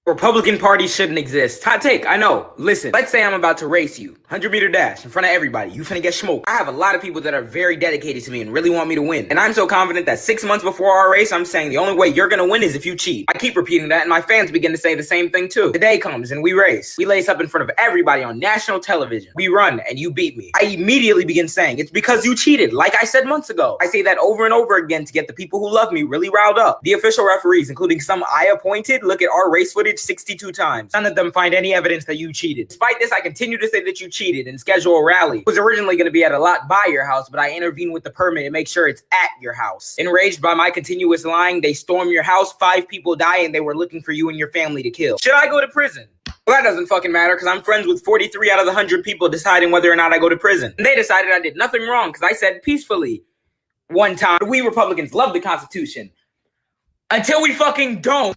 Republican Party shouldn't exist. Hot take, I know. Listen, let's say I'm about to race you. 100-meter dash in front of everybody. You finna get smoked. I have a lot of people that are very dedicated to me and really want me to win. And I'm so confident that 6 months before our race, I'm saying the only way you're gonna win is if you cheat. I keep repeating that and my fans begin to say the same thing too. The day comes and we race. We lace up in front of everybody on national television. We run and you beat me. I immediately begin saying, it's because you cheated, like I said months ago. I say that over and over again to get the people who love me really riled up. The official referees, including some I appointed, look at our race footage 62 times. None of them find any evidence that you cheated. Despite this, I continue to say that you cheated and schedule a rally. It was originally going to be at a lot by your house, but I intervened with the permit to make sure it's at your house. Enraged by my continuous lying, they storm your house, 5 people die, and they were looking for you and your family to kill. Should I go to prison? Well, that doesn't fucking matter because I'm friends with 43 out of the 100 people deciding whether or not I go to prison. And they decided I did nothing wrong because I said peacefully one time, we Republicans love the Constitution. Until we fucking don't.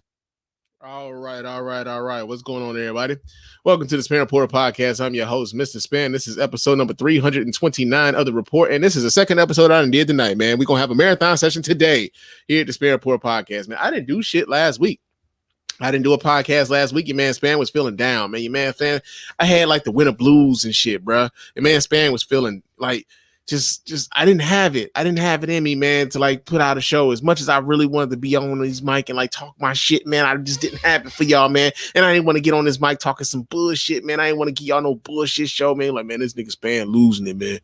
All right. What's going on, everybody? Welcome to the Spann Reporter Podcast. I'm your host, Mr. Spann. This is episode number 329 of the report, and this is the second episode I did tonight, man. We're going to have a marathon session today here at the Spann Reporter Podcast, man. I didn't do shit last week. I didn't do a podcast last week. Your man Spann was feeling down, man. Your man Spann, I had like the winter blues and shit, bro. Your man Spann was feeling like just I didn't have it. I didn't have it in me, man, to like put out a show. As much as I really wanted to be on this mic and like talk my shit, man, I just didn't have it for y'all, man. And I didn't want to get on this mic talking some bullshit, man. I didn't want to give y'all no bullshit show, man. Like, man, this nigga Spann losing it, man.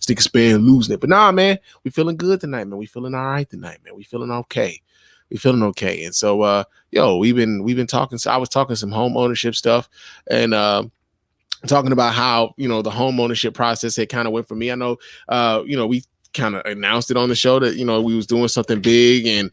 This nigga Spann losing it. But nah, man, we feeling good tonight, man. We feeling all right tonight, man. We feeling okay. We feeling okay. And so we've been talking. So I was talking some home ownership stuff and talking about how, the home ownership process had kind of went for me. I know, we kind of announced it on the show that, we was doing something big and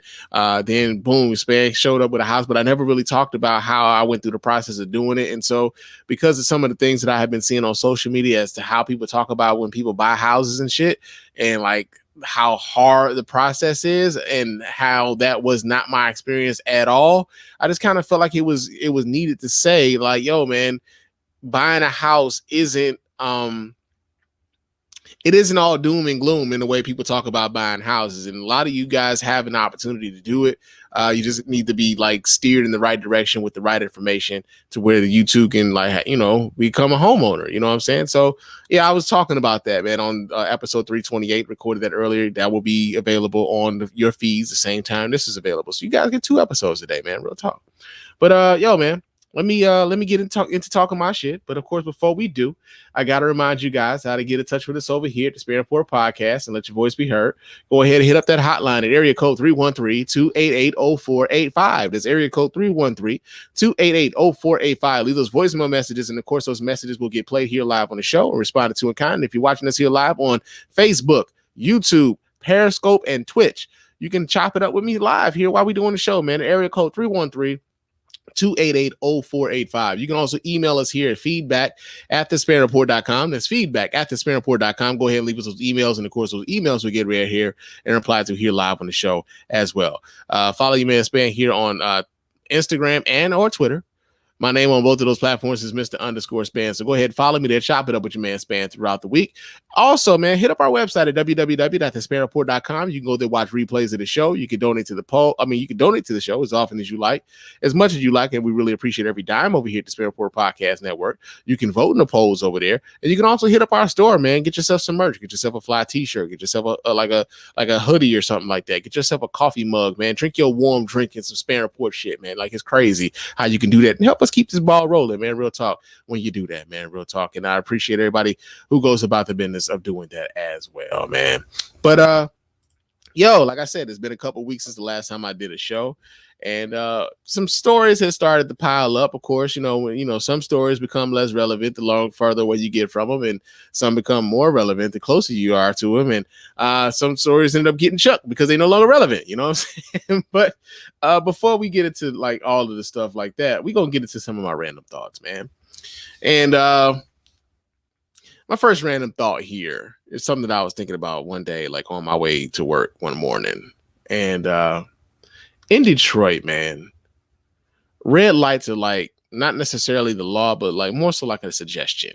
then boom, Spann showed up with a house, but I never really talked about how I went through the process of doing it. And so because of some of the things that I have been seeing on social media as to how people talk about when people buy houses and shit and like how hard the process is and how that was not my experience at all, I just kind of felt like it was needed to say like, yo, man, buying a house isn't it isn't all doom and gloom in the way people talk about buying houses. And a lot of you guys have an opportunity to do it. You just need to be like steered in the right direction with the right information to where you too can like, become a homeowner. You know what I'm saying? So yeah, I was talking about that, man, on episode 328, recorded that earlier. That will be available on your feeds the same time this is available. So you guys get 2 episodes today, man. Real talk. But yo, man. Let me get into talking my shit. But of course, before we do, I got to remind you guys how to get in touch with us over here at the Spann Reporter Podcast and let your voice be heard. Go ahead and hit up that hotline at area code 313-288-0485. That's area code 313-288-0485. Leave those voicemail messages. And of course, those messages will get played here live on the show and responded to in kind. If you're watching us here live on Facebook, YouTube, Periscope, and Twitch, you can chop it up with me live here while we're doing the show, man. Area code 313-288-0485. You can also email us here at feedback@thespannreport.com. That's feedback@thespannreport.com. Go ahead and leave us those emails. And of course, those emails we get right here and reply to here live on the show as well. Follow your man Spann here on Instagram and or Twitter. My name on both of those platforms is Mr._Spann. So go ahead, follow me there, chop it up with your man Spann throughout the week. Also, man, hit up our website at www.thespannreport.com. You can go there, watch replays of the show. You can donate to the poll. You can donate to the show as often as you like, as much as you like, and we really appreciate every dime over here at the Spann Reporter Podcast Network. You can vote in the polls over there, and you can also hit up our store, man. Get yourself some merch. Get yourself a fly T-shirt. Get yourself a hoodie or something like that. Get yourself a coffee mug, man. Drink your warm drink and some Spann Report shit, man. Like, it's crazy how you can do that and help us keep this ball rolling, man. Real talk when you do that, man. Real talk. And I appreciate everybody who goes about the business of doing that as well, man. But like I said, it's been a couple weeks since the last time I did a show, and some stories have started to pile up. Of course, some stories become less relevant the further away you get from them, and some become more relevant the closer you are to them. And some stories end up getting chucked because they're no longer relevant. You know what I'm saying? But before we get into like all of the stuff like that, we're gonna get into some of my random thoughts, man. And my first random thought here is something that I was thinking about one day, like on my way to work one morning. And in Detroit, man, red lights are like not necessarily the law, but like more so like a suggestion.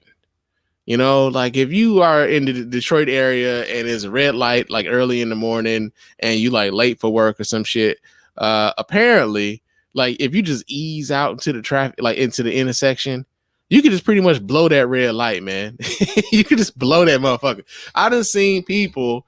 Like if you are in the Detroit area and there's a red light like early in the morning and you like late for work or some shit, apparently like if you just ease out into the traffic, like into the intersection, you can just pretty much blow that red light, man. You can just blow that motherfucker. I done seen people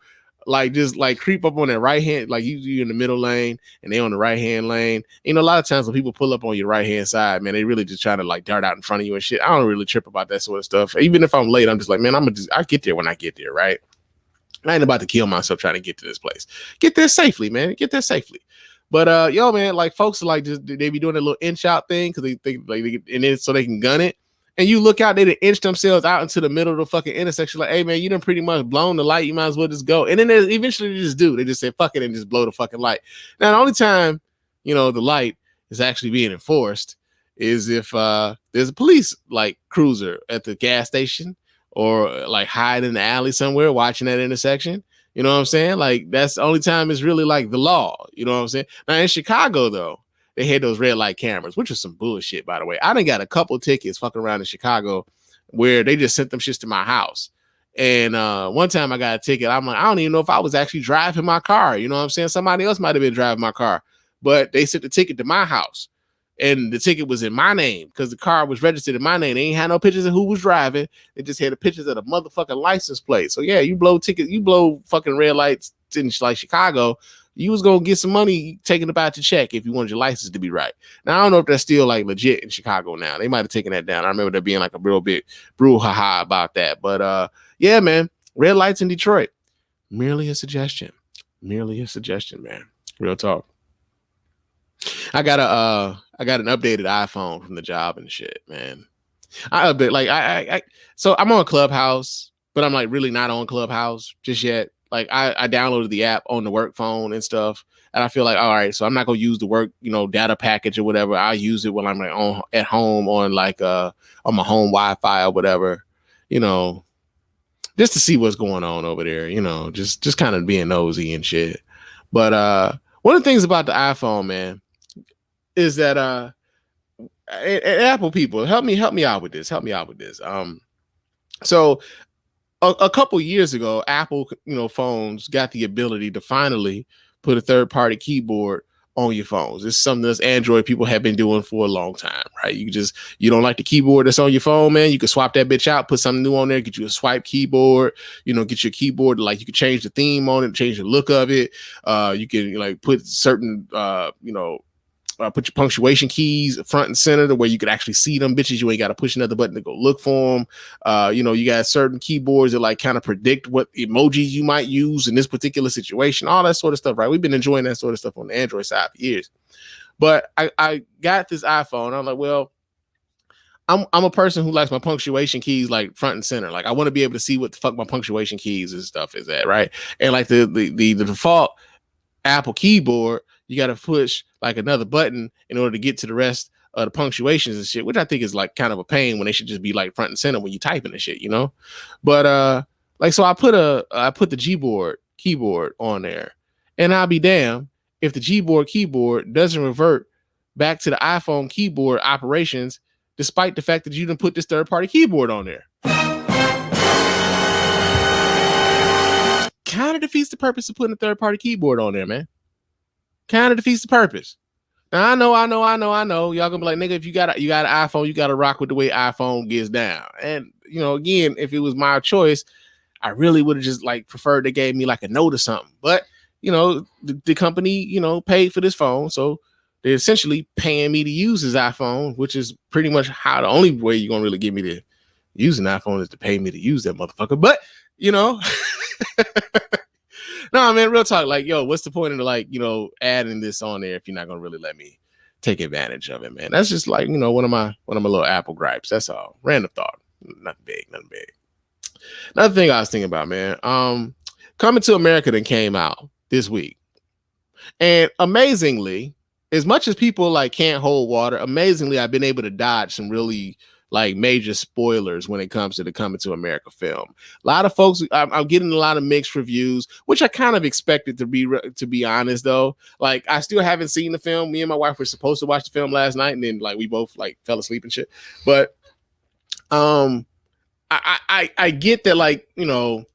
like just like creep up on that right hand, like you in the middle lane and they on the right hand lane. You know, a lot of times when people pull up on your right hand side, man, they really just trying to like dart out in front of you and shit. I don't really trip about that sort of stuff. Even if I'm late, I'm just like, man, I get there when I get there, right? I ain't about to kill myself trying to get to this place. Get there safely, man. Get there safely. But yo, man, like folks are like just they be doing a little inch out thing because they think like and then so they can gun it. And you look out, they done inch themselves out into the middle of the fucking intersection. Like, hey man, you done pretty much blown the light. You might as well just go. And then they eventually just do. They just say fuck it and just blow the fucking light. Now the only time the light is actually being enforced is if there's a police like cruiser at the gas station or like hide in the alley somewhere watching that intersection. You know what I'm saying? Like that's the only time it's really like the law. You know what I'm saying? Now in Chicago though, they had those red light cameras, which was some bullshit, by the way. I done got a couple tickets fucking around in Chicago where they just sent them shits to my house. And one time I got a ticket. I'm like, I don't even know if I was actually driving my car. You know what I'm saying? Somebody else might have been driving my car, but they sent the ticket to my house. And the ticket was in my name because the car was registered in my name. They ain't had no pictures of who was driving. They just had the pictures of the motherfucking license plate. So yeah, you blow fucking red lights in like Chicago, you was gonna get some money taken about your check if you wanted your license to be right. Now I don't know if that's still like legit in Chicago now. They might have taken that down. I remember there being like a real big brouhaha about that. But yeah, man, red lights in Detroit. Merely a suggestion. Merely a suggestion, man. Real talk. I got an updated iPhone from the job and shit, man. I update like so I'm on Clubhouse, but I'm like really not on Clubhouse just yet. Like I downloaded the app on the work phone and stuff, and I feel like all right, so I'm not gonna use the work data package or whatever. I'll use it when I'm like at home on like on my home Wi-Fi or whatever, just to see what's going on over there. Just kind of being nosy and shit. But one of the things about the iPhone, man, is that Apple people help me out with this. So a couple years ago, Apple phones got the ability to finally put a third-party keyboard on your phones. It's something that Android people have been doing for a long time, right? You don't like the keyboard that's on your phone, man. You can swap that bitch out, put something new on there, get you a swipe keyboard, get your keyboard, like you can change the theme on it, change the look of it. You can like put certain, put your punctuation keys front and center to where you could actually see them bitches. You ain't got to push another button to go look for them. You got certain keyboards that like kind of predict what emojis you might use in this particular situation, all that sort of stuff, right? We've been enjoying that sort of stuff on the Android side for years. But I got this iPhone. I'm like, well, I'm a person who likes my punctuation keys like front and center. Like I want to be able to see what the fuck my punctuation keys and stuff is at, right? And like the default Apple keyboard, you got to push like another button in order to get to the rest of the punctuations and shit, which I think is like kind of a pain when they should just be like front and center when you typing and shit, But like so I put the Gboard keyboard on there, and I'll be damned if the Gboard keyboard doesn't revert back to the iPhone keyboard operations, despite the fact that you didn't put this third-party keyboard on there. Kind of defeats the purpose of putting a third-party keyboard on there, man. Kind of defeats the purpose. Now I know. Y'all gonna be like, nigga, if you got an iPhone, you gotta rock with the way iPhone gets down. And again, if it was my choice, I really would have just like preferred they gave me like a note or something. But the company, paid for this phone, so they're essentially paying me to use his iPhone, which is pretty much how the only way you're gonna really get me to use an iPhone is to pay me to use that motherfucker. But no, man, real talk. Like, yo, what's the point of like, adding this on there if you're not gonna really let me take advantage of it, man? That's just like, one of my little Apple gripes. That's all. Random thought. Nothing big. Another thing I was thinking about, man. Coming to America then came out this week. And amazingly, as much as people like can't hold water, amazingly, I've been able to dodge some really like major spoilers when it comes to the Coming to America film. A lot of folks, I'm getting a lot of mixed reviews, which I kind of expected to be honest though. Like I still haven't seen the film. Me and my wife were supposed to watch the film last night, and then like we both like fell asleep and shit. But I get that like the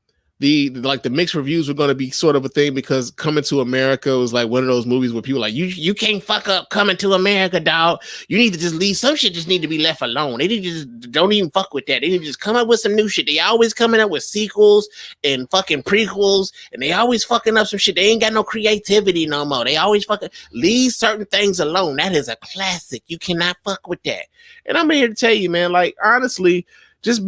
the mixed reviews were going to be sort of a thing because Coming to America was like one of those movies where people like, you can't fuck up Coming to America, dog. You need to just leave. Some shit just need to be left alone. They need to just don't even fuck with that. They need to just come up with some new shit. They always coming up with sequels and fucking prequels, and they always fucking up some shit. They ain't got no creativity no more. They always fucking leave certain things alone. That is a classic. You cannot fuck with that. And I'm here to tell you, man, like, honestly, just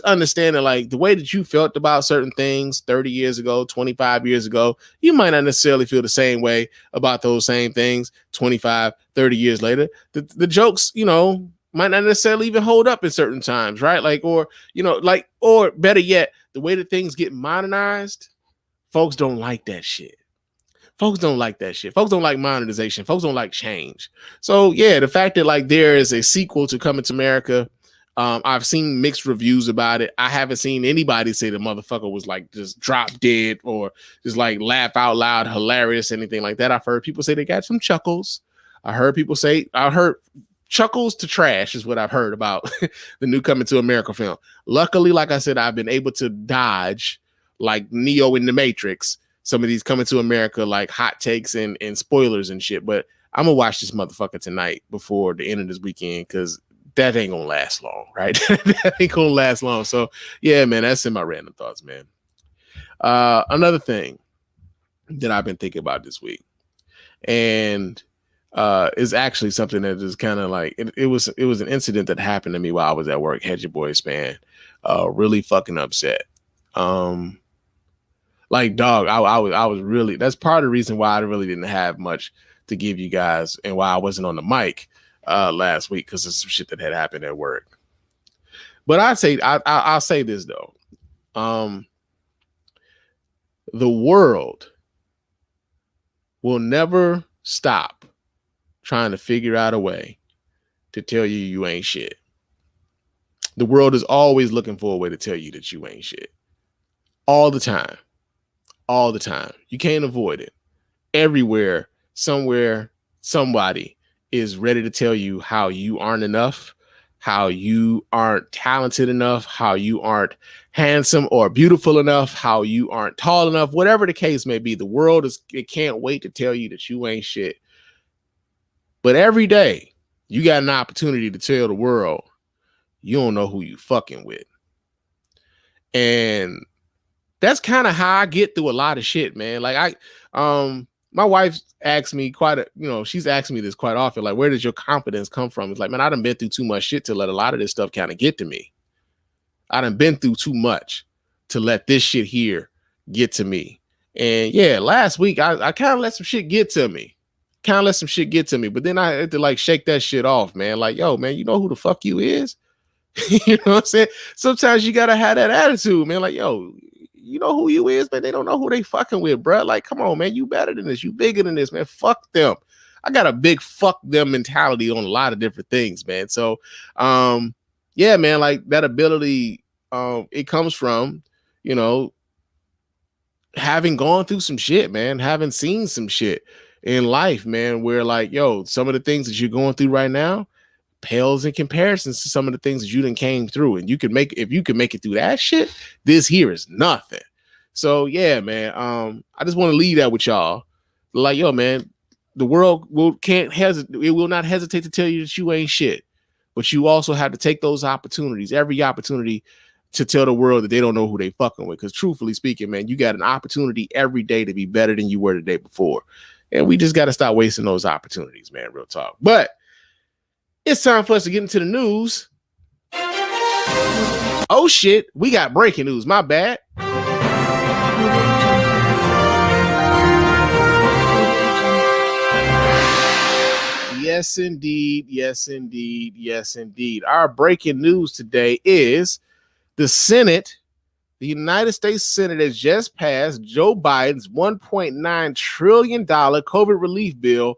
understanding like the way that you felt about certain things 30 years ago, 25 years ago, you might not necessarily feel the same way about those same things 25, 30 years later. The jokes, might not necessarily even hold up in certain times, right? Like, or better yet, the way that things get modernized, folks don't like that shit. Folks don't like that shit. Folks don't like modernization. Folks don't like change. So yeah, the fact that like there is a sequel to Coming to America, I've seen mixed reviews about it. I haven't seen anybody say the motherfucker was like just drop dead or just like laugh out loud, hilarious, anything like that. I've heard people say they got some chuckles. I heard chuckles to trash is what I've heard about the new Coming to America film. Luckily, like I said, I've been able to dodge like Neo in the Matrix, some of these Coming to America, like hot takes and spoilers and shit. But I'm gonna watch this motherfucker tonight before the end of this weekend because that ain't gonna last long, right? That ain't gonna last long. So yeah, man, that's in my random thoughts, man. Another thing that I've been thinking about this week, and is actually something that is kind of like it was an incident that happened to me while I was at work. Had your boy Spann really fucking upset. Like dog, I was really, that's part of the reason why I really didn't have much to give you guys and why I wasn't on the mic last week, because of some shit that had happened at work. But I'll say this though. The world will never stop trying to figure out a way to tell you you ain't shit. The world is always looking for a way to tell you that you ain't shit. All the time. All the time. You can't avoid it. Everywhere, somewhere, somebody is ready to tell you how you aren't enough, how you aren't talented enough, how you aren't handsome or beautiful enough, how you aren't tall enough, whatever the case may be. The world it can't wait to tell you that you ain't shit. But every day you got an opportunity to tell the world you don't know who you fucking with. And that's kind of how I get through a lot of shit, man. Like my wife asks me she's asking me this quite often, like, where does your confidence come from? It's like, man, I done been through too much shit to let a lot of this stuff kind of get to me. I done been through too much to let this shit here get to me. And yeah, last week I kind of let some shit get to me. But then I had to like shake that shit off, man. Like, yo, man, you know who the fuck you is? You know what I'm saying? Sometimes you gotta have that attitude, man. Like, yo, you know who you is, but they don't know who they fucking with, bro. Like, come on, man, you better than this, you bigger than this, man. Fuck them. I got a big fuck them mentality on a lot of different things, man. So yeah, man, like that ability, it comes from, having gone through some shit, man, having seen some shit in life, man, where like, yo, some of the things that you're going through right now pales in comparisons to some of the things that you done came through. And if you can make it through that shit, this here is nothing. So yeah, man, I just want to leave that with y'all. Like, yo, man, the world will not hesitate to tell you that you ain't shit, but you also have to take those opportunities, every opportunity, to tell the world that they don't know who they fucking with. Because truthfully speaking, man, you got an opportunity every day to be better than you were the day before. And we just got to stop wasting those opportunities, man. Real talk. But it's time for us to get into the news. Oh, shit. We got breaking news. My bad. Yes, indeed. Yes, indeed. Yes, indeed. Our breaking news today is the Senate. The United States Senate has just passed Joe Biden's $1.9 trillion COVID relief bill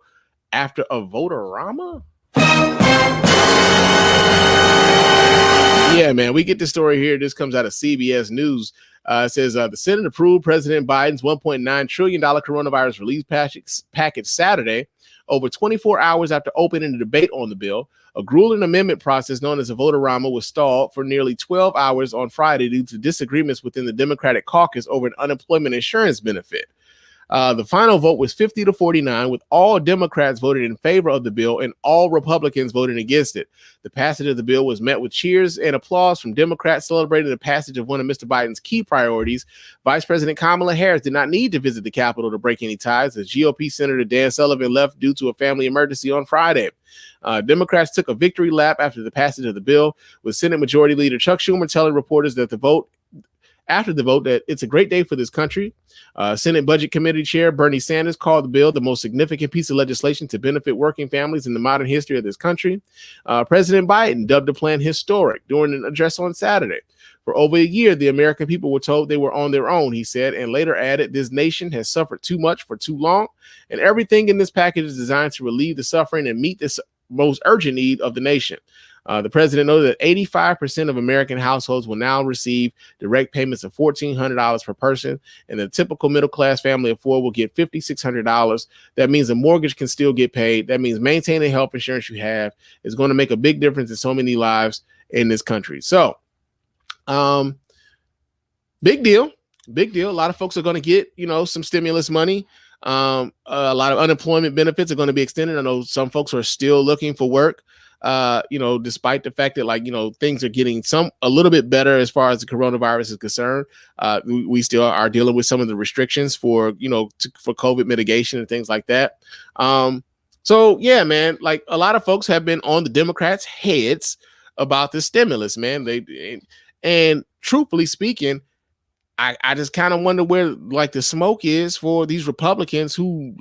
after a vote-a-rama. Yeah, man, we get this story here. This comes out of CBS News. It says the Senate approved President Biden's $1.9 trillion coronavirus relief package Saturday over 24 hours after opening a debate on the bill. A grueling amendment process known as a vote-a-rama was stalled for nearly 12 hours on Friday due to disagreements within the Democratic caucus over an unemployment insurance benefit. The final vote was 50-49, with all Democrats voted in favor of the bill and all Republicans voting against it. The passage of the bill was met with cheers and applause from Democrats celebrating the passage of one of Mr. Biden's key priorities. Vice President Kamala Harris did not need to visit the Capitol to break any ties, as GOP Senator Dan Sullivan left due to a family emergency on Friday. Democrats took a victory lap after the passage of the bill, with Senate Majority Leader Chuck Schumer telling reporters that after the vote that it's a great day for this country. Senate Budget Committee Chair Bernie Sanders called the bill the most significant piece of legislation to benefit working families in the modern history of this country. President Biden dubbed the plan historic during an address on Saturday. For over a year, the American people were told they were on their own, he said, and later added, this nation has suffered too much for too long, and everything in this package is designed to relieve the suffering and meet this most urgent need of the nation. The president noted that 85% of American households will now receive direct payments of $1,400 per person, and the typical middle-class family of four will get $5,600. That means a mortgage can still get paid. That means maintaining the health insurance you have is going to make a big difference in so many lives in this country. So, big deal. A lot of folks are going to get, some stimulus money. A lot of unemployment benefits are going to be extended. I know some folks are still looking for work. Despite the fact that things are getting a little bit better as far as the coronavirus is concerned, we still are dealing with some of the restrictions for COVID mitigation and things like that. So yeah, man, like a lot of folks have been on the Democrats' heads about the stimulus, man. And truthfully speaking, I just kind of wonder where the smoke is for these Republicans who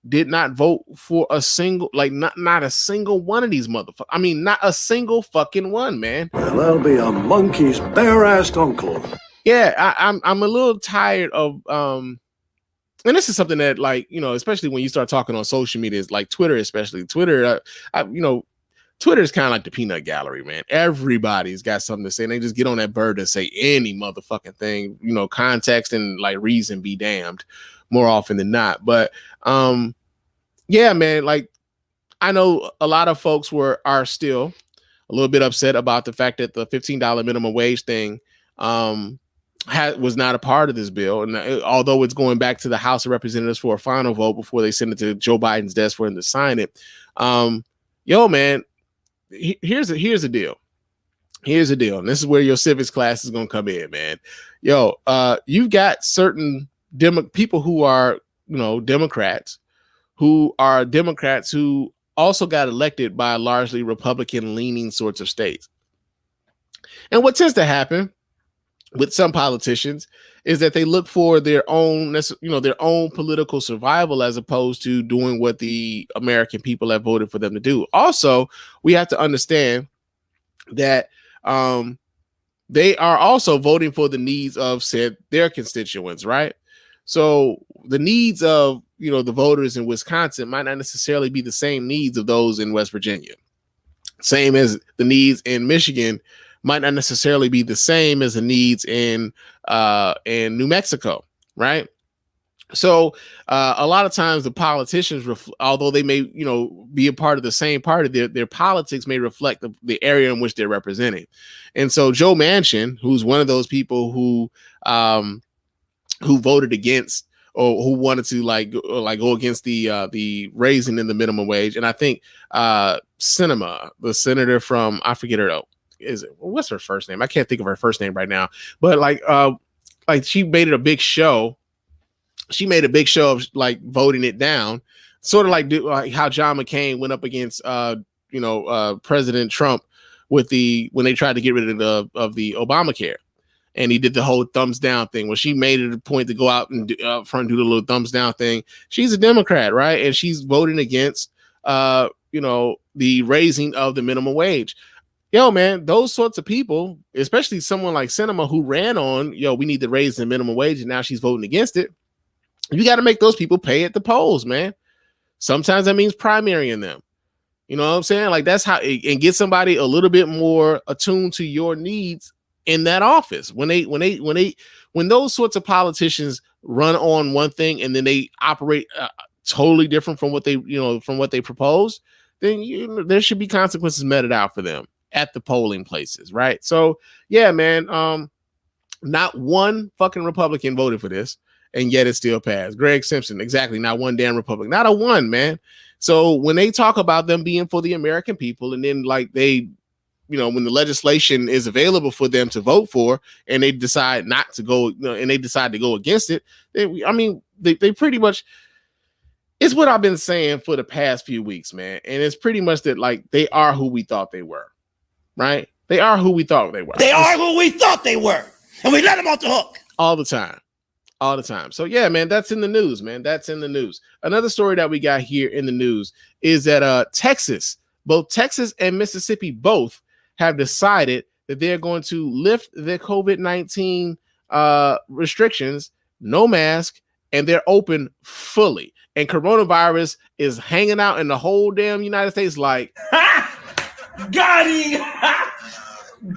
did not vote for a single, not a single one of these motherfuckers. I mean, not a single fucking one, man. Well, that'll be a monkey's bare-assed uncle. Yeah, I'm a little tired of and this is something that especially when you start talking on social media, like Twitter, especially Twitter, Twitter is kind of like the peanut gallery, man. Everybody's got something to say. And they just get on that bird and say any motherfucking thing, context and reason be damned more often than not. But yeah, man, I know a lot of folks are still a little bit upset about the fact that the $15 minimum wage thing was not a part of this bill. And although it's going back to the House of Representatives for a final vote before they send it to Joe Biden's desk for him to sign it. Man, here's the deal. Here's the deal. And this is where your civics class is going to come in, man. You've got certain people who are, Democrats who also got elected by largely Republican leaning sorts of states. And what tends to happen with some politicians is that they look for their own political survival as opposed to doing what the American people have voted for them to do. Also, we have to understand that they are also voting for the needs of their constituents, right? So the needs of the voters in Wisconsin might not necessarily be the same needs of those in West Virginia. Same as the needs in Michigan might not necessarily be the same as the needs in New Mexico, right? So a lot of times the politicians, although they may be a part of the same party, their politics may reflect the area in which they're representing. And so Joe Manchin, who's one of those people who voted against or who wanted to go against the raising in the minimum wage, and I think Sinema, the senator from, I forget her, what's her first name? I can't think of her first name right now, but she made it a big show. She made a big show of voting it down, sort of like how John McCain went up against President Trump when they tried to get rid of the Obamacare, and he did the whole thumbs down thing. Well, she made it a point to go out and do the little thumbs down thing. She's a Democrat, right? And she's voting against the raising of the minimum wage. Man, those sorts of people, especially someone like Sinema who ran on, we need to raise the minimum wage, and now she's voting against it. You got to make those people pay at the polls, man. Sometimes that means primarying them. You know what I'm saying? That's how, and get somebody a little bit more attuned to your needs in that office. When those sorts of politicians run on one thing and then they operate totally different from what they, from what they proposed, then there should be consequences meted out for them at the polling places, right? So yeah, man, not one fucking Republican voted for this, and yet it still passed. Greg Simpson, exactly, not one damn Republican, not a one, man. So when they talk about them being for the American people, and then like they, when the legislation is available for them to vote for, and they decide not to go, and they decide to go against it, they pretty much, it's what I've been saying for the past few weeks, man. And it's pretty much that, like, they are who we thought they were, right? They are who we thought they were. They are who we thought they were. And we let them off the hook. All the time. All the time. So yeah, man, that's in the news, man. That's in the news. Another story that we got here in the news is that both Texas and Mississippi both have decided that they're going to lift the COVID-19 restrictions, no mask, and they're open fully. And coronavirus is hanging out in the whole damn United States like got him.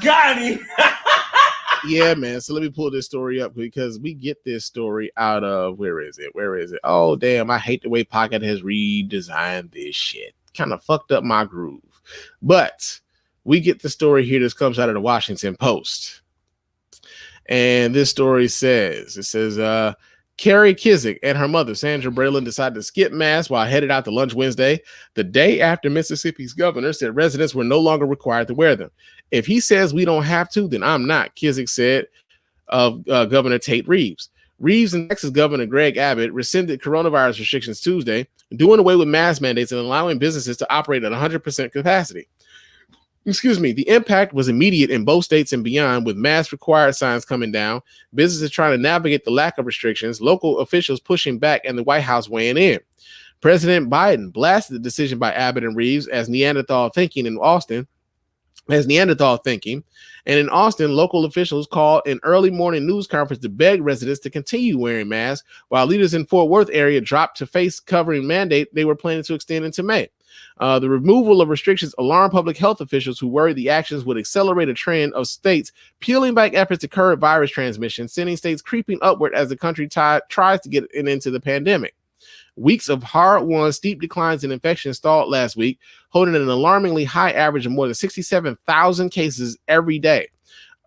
Got him. Yeah, man. So let me pull this story up because we get this story out of where is it? Oh, damn. I hate the way PotAto has redesigned this shit. Kind of fucked up my groove. But we get the story here. This comes out of the Washington Post. And this story says, Carrie Kizik and her mother, Sandra Braylon, decided to skip mass while headed out to lunch Wednesday, the day after Mississippi's governor said residents were no longer required to wear them. If he says we don't have to, then I'm not, Kizik said of Governor Tate Reeves. Reeves and Texas Governor Greg Abbott rescinded coronavirus restrictions Tuesday, doing away with mask mandates and allowing businesses to operate at 100% capacity. The impact was immediate in both states and beyond, with mask required signs coming down, businesses trying to navigate the lack of restrictions, local officials pushing back, and the White House weighing in. President Biden blasted the decision by Abbott and Reeves as Neanderthal thinking. And in Austin, local officials called an early morning news conference to beg residents to continue wearing masks, while leaders in Fort Worth area dropped to face covering mandate they were planning to extend into May. The removal of restrictions alarmed public health officials who worried the actions would accelerate a trend of states peeling back efforts to curb virus transmission, sending states creeping upward as the country tries to get into the pandemic. Weeks of hard-won steep declines in infections stalled last week, holding an alarmingly high average of more than 67,000 cases every day.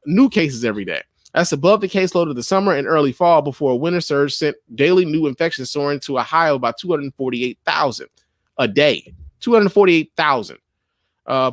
New cases every day. That's above the caseload of the summer and early fall before a winter surge sent daily new infections soaring to a high of about 248,000 a day. 248,000.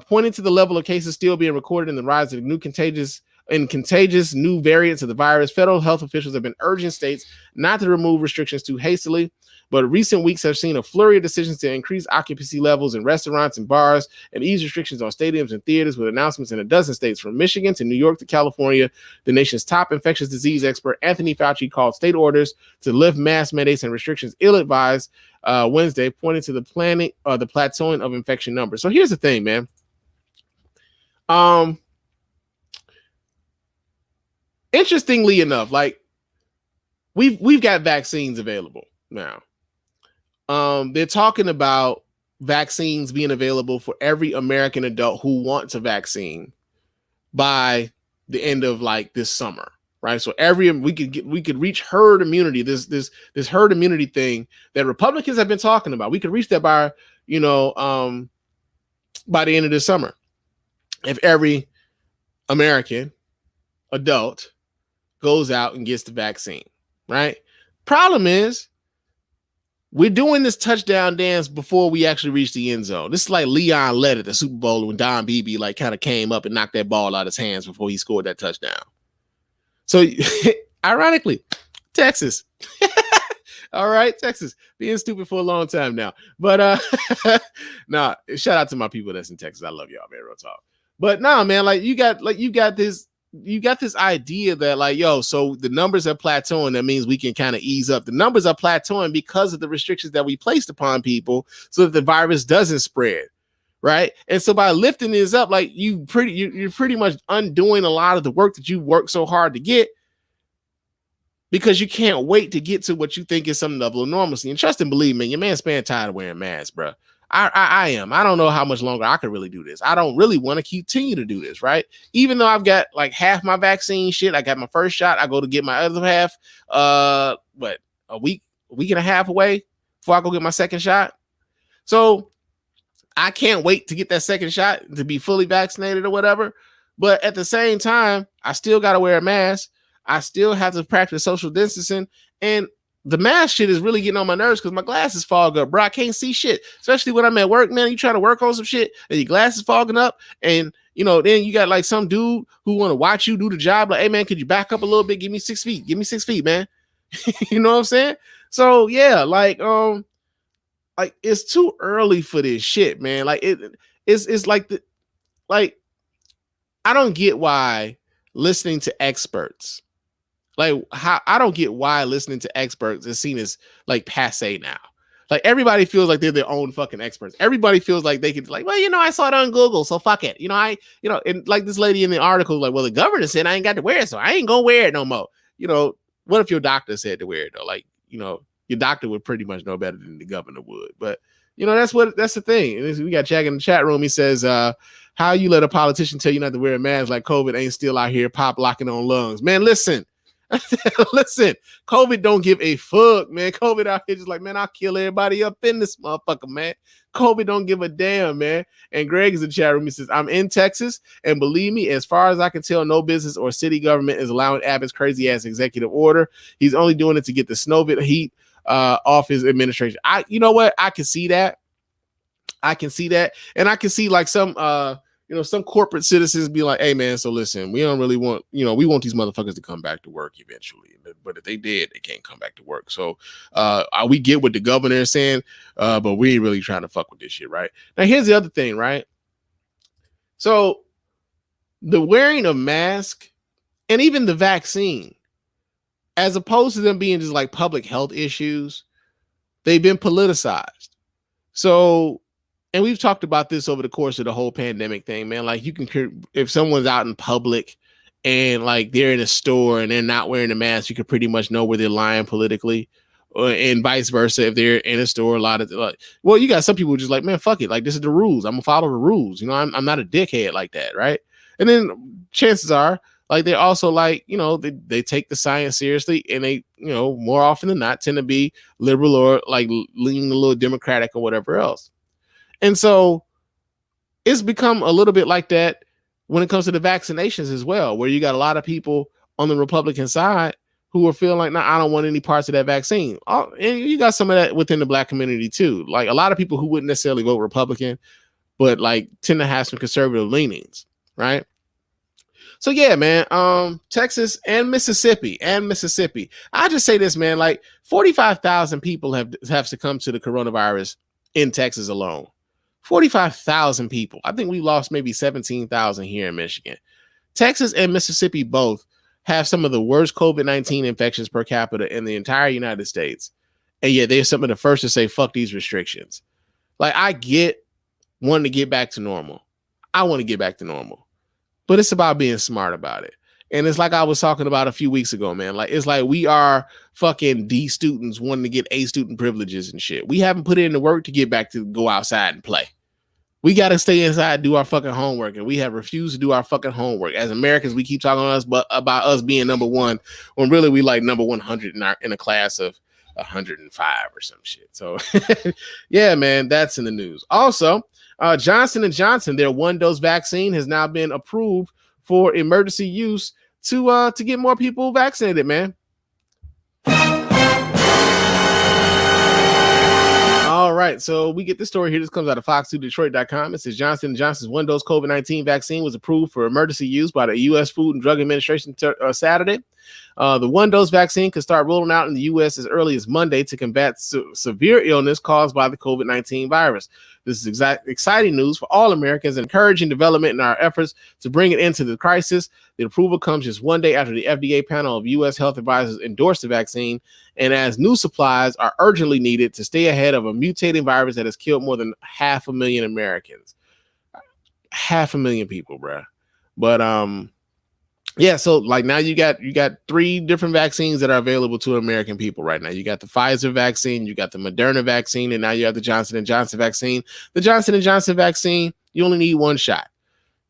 Pointing to the level of cases still being recorded and the rise of contagious new variants of the virus, federal health officials have been urging states not to remove restrictions too hastily. But recent weeks have seen a flurry of decisions to increase occupancy levels in restaurants and bars and ease restrictions on stadiums and theaters, with announcements in a dozen states from Michigan to New York to California. The nation's top infectious disease expert, Anthony Fauci, called state orders to lift mask mandates and restrictions ill-advised Wednesday, pointing to the plateauing of infection numbers. So here's the thing, man. Interestingly enough, like we've got vaccines available now. They're talking about vaccines being available for every American adult who wants a vaccine by the end of like this summer, right? So we could reach herd immunity. This herd immunity thing that Republicans have been talking about. We could reach that by the end of this summer, if every American adult goes out and gets the vaccine, right? Problem is, we're doing this touchdown dance before we actually reach the end zone. This is like Leon led at the Super Bowl when Don Beebe like kind of came up and knocked that ball out of his hands before he scored that touchdown. So ironically, Texas. All right, Texas being stupid for a long time now. But nah, shout out to my people that's in Texas. I love y'all, man, real talk. But nah, man, you got this idea that like, yo, so the numbers are plateauing. That means we can kind of ease up. The numbers are plateauing because of the restrictions that we placed upon people so that the virus doesn't spread, right? And so by lifting this up, like you're pretty much undoing a lot of the work that you worked so hard to get, because you can't wait to get to what you think is some level of normalcy. And trust and believe me, your man Spann tired of wearing masks, bro. I am. I don't know how much longer I could really do this. I don't really want to continue to do this, right? Even though I've got like half my vaccine shit, I got my first shot. I go to get my other half, a week and a half away before I go get my second shot. So I can't wait to get that second shot to be fully vaccinated or whatever. But at the same time, I still got to wear a mask. I still have to practice social distancing. And the mask shit is really getting on my nerves because my glasses fog up, bro. I can't see shit, especially when I'm at work, man. You try to work on some shit and your glasses fogging up, and then you got like some dude who want to watch you do the job. Like, hey man, could you back up a little bit? Give me 6 feet. Give me 6 feet, man. You know what I'm saying? So yeah, like it's too early for this shit, man. Like it's like I don't get why listening to experts. Like I don't get why listening to experts is seen as like passe now. Like everybody feels like they're their own fucking experts. Everybody feels like they could like, well, I saw it on Google, so fuck it. And like this lady in the article, like, well, the governor said I ain't got to wear it, so I ain't gonna wear it no more. What if your doctor said to wear it though? Like, your doctor would pretty much know better than the governor would. But that's the thing. And we got Jack in the chat room. He says, how you let a politician tell you not to wear a mask like COVID ain't still out here pop locking on lungs? Man, listen. Listen, COVID don't give a fuck, man. COVID out here just like, man, I'll kill everybody up in this motherfucker, man. COVID don't give a damn, man. And Greg is in the chat room. He says, I'm in Texas, and believe me, as far as I can tell, no business or city government is allowing Abbott's crazy ass executive order. He's only doing it to get the snowbit heat off his administration. You know what? I can see that. And I can see like some some corporate citizens be like, hey man, so listen, we don't really want, we want these motherfuckers to come back to work eventually. But if they did, they can't come back to work. So we get what the governor is saying, but we ain't really trying to fuck with this shit, right? Now, here's the other thing, right? So the wearing of mask and even the vaccine, as opposed to them being just like public health issues, they've been politicized. So, and we've talked about this over the course of the whole pandemic thing, man. Like if someone's out in public and like they're in a store and they're not wearing a mask, you can pretty much know where they're lying politically, and vice versa. If they're in a store, you got some people just like, man, fuck it. Like, this is the rules. I'm gonna follow the rules. I'm not a dickhead like that. Right. And then chances are like, they're also like, they take the science seriously, and they, more often than not tend to be liberal or like leaning a little Democratic or whatever else. And so it's become a little bit like that when it comes to the vaccinations as well, where you got a lot of people on the Republican side who are feeling like, nah, I don't want any parts of that vaccine. And you got some of that within the Black community too. Like a lot of people who wouldn't necessarily vote Republican, but like tend to have some conservative leanings, right? So yeah, man, Texas and Mississippi. I just say this, man, like 45,000 people have succumbed to the coronavirus in Texas alone. 45,000 people. I think we lost maybe 17,000 here in Michigan. Texas and Mississippi both have some of the worst COVID-19 infections per capita in the entire United States. And yet they're some of the first to say, fuck these restrictions. Like, I get wanting to get back to normal. I want to get back to normal. But it's about being smart about it. And it's like I was talking about a few weeks ago, man. Like, it's like we are fucking D students wanting to get A student privileges and shit. We haven't put in the work to get back to go outside and play. We got to stay inside and do our fucking homework. And we have refused to do our fucking homework. As Americans, we keep talking about us being number one, when really we like number 100 in a class of 105 or some shit. So yeah, man, that's in the news. Also, Johnson & Johnson, their 1-dose vaccine has now been approved for emergency use to get more people vaccinated, man. All right, so we get this story here. This comes out of fox2detroit.com. It says Johnson & Johnson's 1-dose COVID-19 vaccine was approved for emergency use by the U.S. Food and Drug Administration Saturday. The 1-dose vaccine could start rolling out in the U.S. as early as Monday to combat severe illness caused by the COVID-19 virus. This is exciting news for all Americans, encouraging development in our efforts to bring it into the crisis. The approval comes just one day after the FDA panel of U.S. health advisors endorsed the vaccine, and as new supplies are urgently needed to stay ahead of a mutating virus that has killed more than 500,000 Americans. 500,000 people, bruh. But yeah, so like now you got 3 different vaccines that are available to American people right now. You got the Pfizer vaccine, you got the Moderna vaccine, and now you have the Johnson & Johnson vaccine. The Johnson & Johnson vaccine, you only need 1 shot,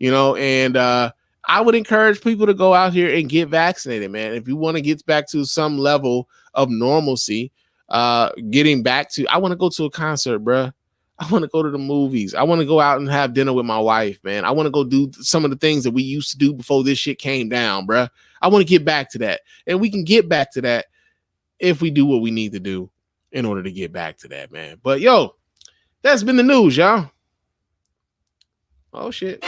and I would encourage people to go out here and get vaccinated, man. If you want to get back to some level of normalcy, Getting back to, I want to go to a concert, bruh. I want to go to the movies. I want to go out and have dinner with my wife, man. I want to go do some of the things that we used to do before this shit came down, bruh. I want to get back to that. And we can get back to that if we do what we need to do in order to get back to that, man. But yo, that's been the news, y'all. Oh, shit.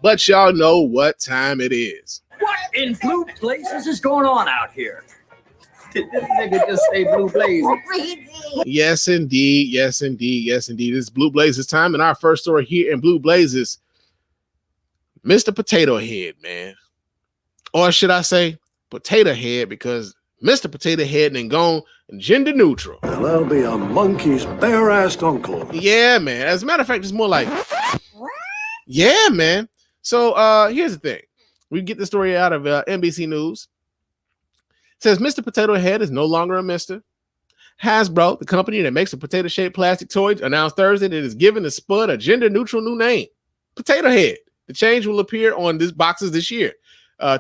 But y'all know what time it is. What in blue blazes is going on out here? Did this nigga just say blue blazes? Yes, indeed. Yes, indeed. Yes, indeed. It's Blue Blazes time. And our first story here in Blue Blazes, Mr. Potato Head, man. Or should I say Potato Head, because Mr. Potato Head then gone gender neutral. Well, that'll be a monkey's bare-assed uncle. Yeah, man. As a matter of fact, it's more like, yeah, man. So here's the thing. We get the story out of NBC News. It says Mr. Potato Head is no longer a Mr. Hasbro, the company that makes a potato-shaped plastic toy, announced Thursday that it is giving the Spud a gender-neutral new name, Potato Head. The change will appear on these boxes this year.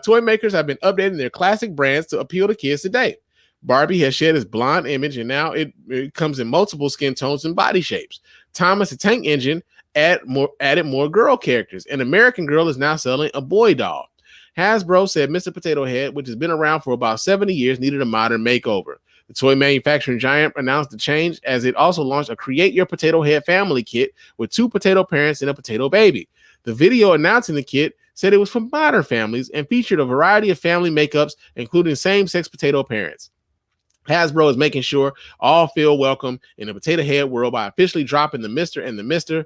Toy makers have been updating their classic brands to appeal to kids today. Barbie has shed its blonde image, and now it comes in multiple skin tones and body shapes. Thomas the Tank Engine added more girl characters. An American Girl is now selling a boy doll. Hasbro said Mr. Potato Head, which has been around for about 70 years, needed a modern makeover. The toy manufacturing giant announced the change as it also launched a Create Your Potato Head family kit with 2 potato parents and a potato baby. The video announcing the kit said it was for modern families and featured a variety of family makeups, including same-sex potato parents. Hasbro is making sure all feel welcome in the Potato Head world by officially dropping the Mr. and the Mr.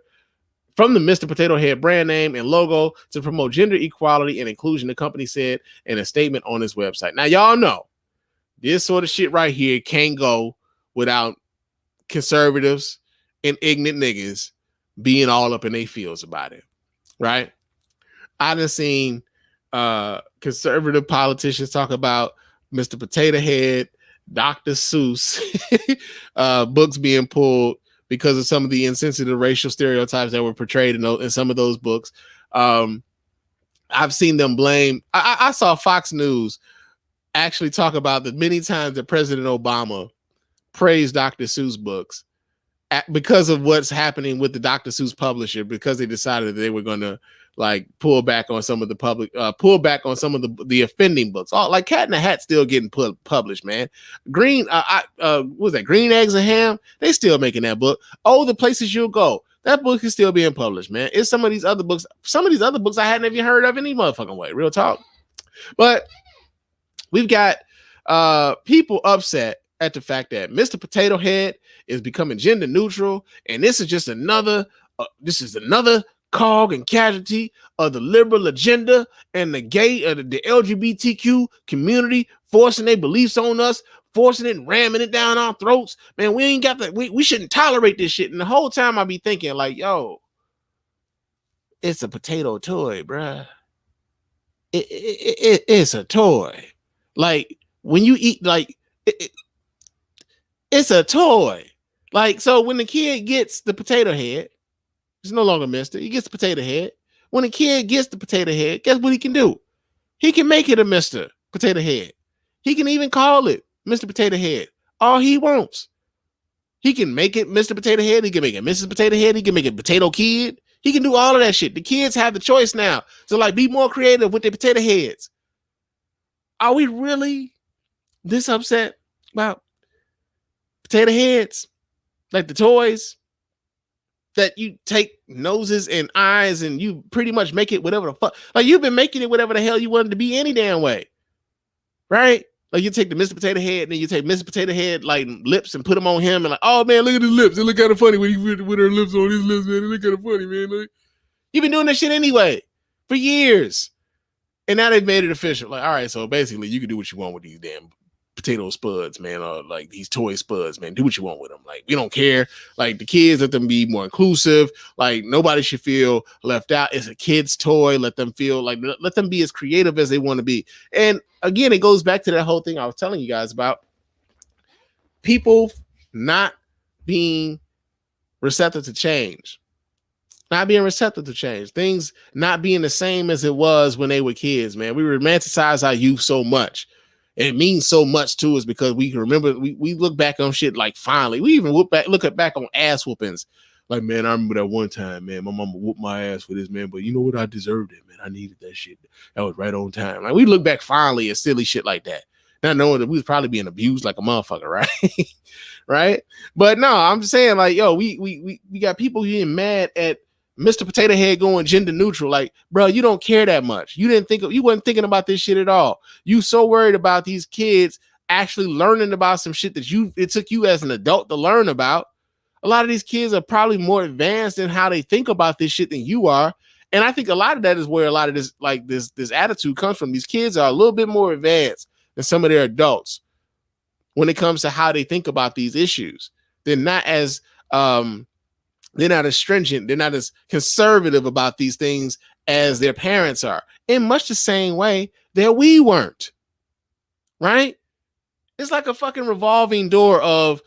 from the Mr. Potato Head brand name and logo to promote gender equality and inclusion, the company said in a statement on its website. Now, y'all know this sort of shit right here can't go without conservatives and ignorant niggas being all up in their feels about it, right? I done seen conservative politicians talk about Mr. Potato Head, Dr. Seuss, books being pulled because of some of the insensitive racial stereotypes that were portrayed in some of those books. I've seen them blame. I saw Fox News actually talk about the many times that President Obama praised Dr. Seuss books because of what's happening with the Dr. Seuss publisher, because they decided that they were going to like pull back on some of the the offending books. Oh, like Cat in the Hat still getting published, man. Green, what was that? Green Eggs and Ham? They still making that book. Oh, The Places You'll Go. That book is still being published, man. It's some of these other books I hadn't even heard of any motherfucking way. Real talk. But we've got people upset at the fact that Mr. Potato Head is becoming gender neutral, and this is just another cog and casualty of the liberal agenda and the gay the LGBTQ community forcing their beliefs on us, forcing it and ramming it down our throats. Man, we ain't got that. We shouldn't tolerate this shit. And the whole time I be thinking like, yo, it's a potato toy, bruh. It's a toy. Like when you eat, like it's a toy. Like, so when the kid gets the potato head, it's no longer Mister. He gets the potato head. When a kid gets the potato head, guess what he can do? He can make it a Mr. Potato Head. He can even call it Mr. Potato Head. All he wants. He can make it Mr. Potato Head. He can make it Mrs. Potato Head. He can make it Potato Kid. He can do all of that shit. The kids have the choice now. So like, be more creative with their potato heads. Are we really this upset about potato heads? Like the toys that you take noses and eyes and you pretty much make it whatever the fuck. Like you've been making it whatever the hell you wanted to be any damn way. Right? Like you take the Mr. Potato Head and then you take Mr. Potato Head like lips and put them on him and like, oh man, look at his lips. They look kind of funny with her lips on his lips, man. They look kind of funny, man. Like, you've been doing that shit anyway for years. And now they've made it official. Like, all right, so basically you can do what you want with these damn potato spuds, man, or like these toy spuds, man. Do what you want with them. Like, we don't care. Like the kids, let them be more inclusive. Like nobody should feel left out. It's a kid's toy. Let them feel like, let them be as creative as they want to be. And again, it goes back to that whole thing I was telling you guys about people not being receptive to change. Not being receptive to change. Things not being the same as it was when they were kids, man. We romanticize our youth so much. It means so much to us because we can remember, we look back on shit like finally. We even look back on ass whoopings. Like, man, I remember that one time, man, my mama whooped my ass for this, man. But you know what? I deserved it, man. I needed that shit. That was right on time. Like, we look back fondly at silly shit like that. Not knowing that we was probably being abused like a motherfucker, right? Right? But no, I'm just saying, like, yo, we got people getting mad at Mr. Potato Head going gender neutral. Like, bro, you don't care that much. You wasn't thinking about this shit at all. You so worried about these kids actually learning about some shit that it took you as an adult to learn about. A lot of these kids are probably more advanced in how they think about this shit than you are. And I think a lot of that is where a lot of this, like this attitude comes from. These kids are a little bit more advanced than some of their adults when it comes to how they think about these issues. They're not as stringent. They're not as conservative about these things as their parents are, in much the same way that we weren't, right? It's like a fucking revolving door of,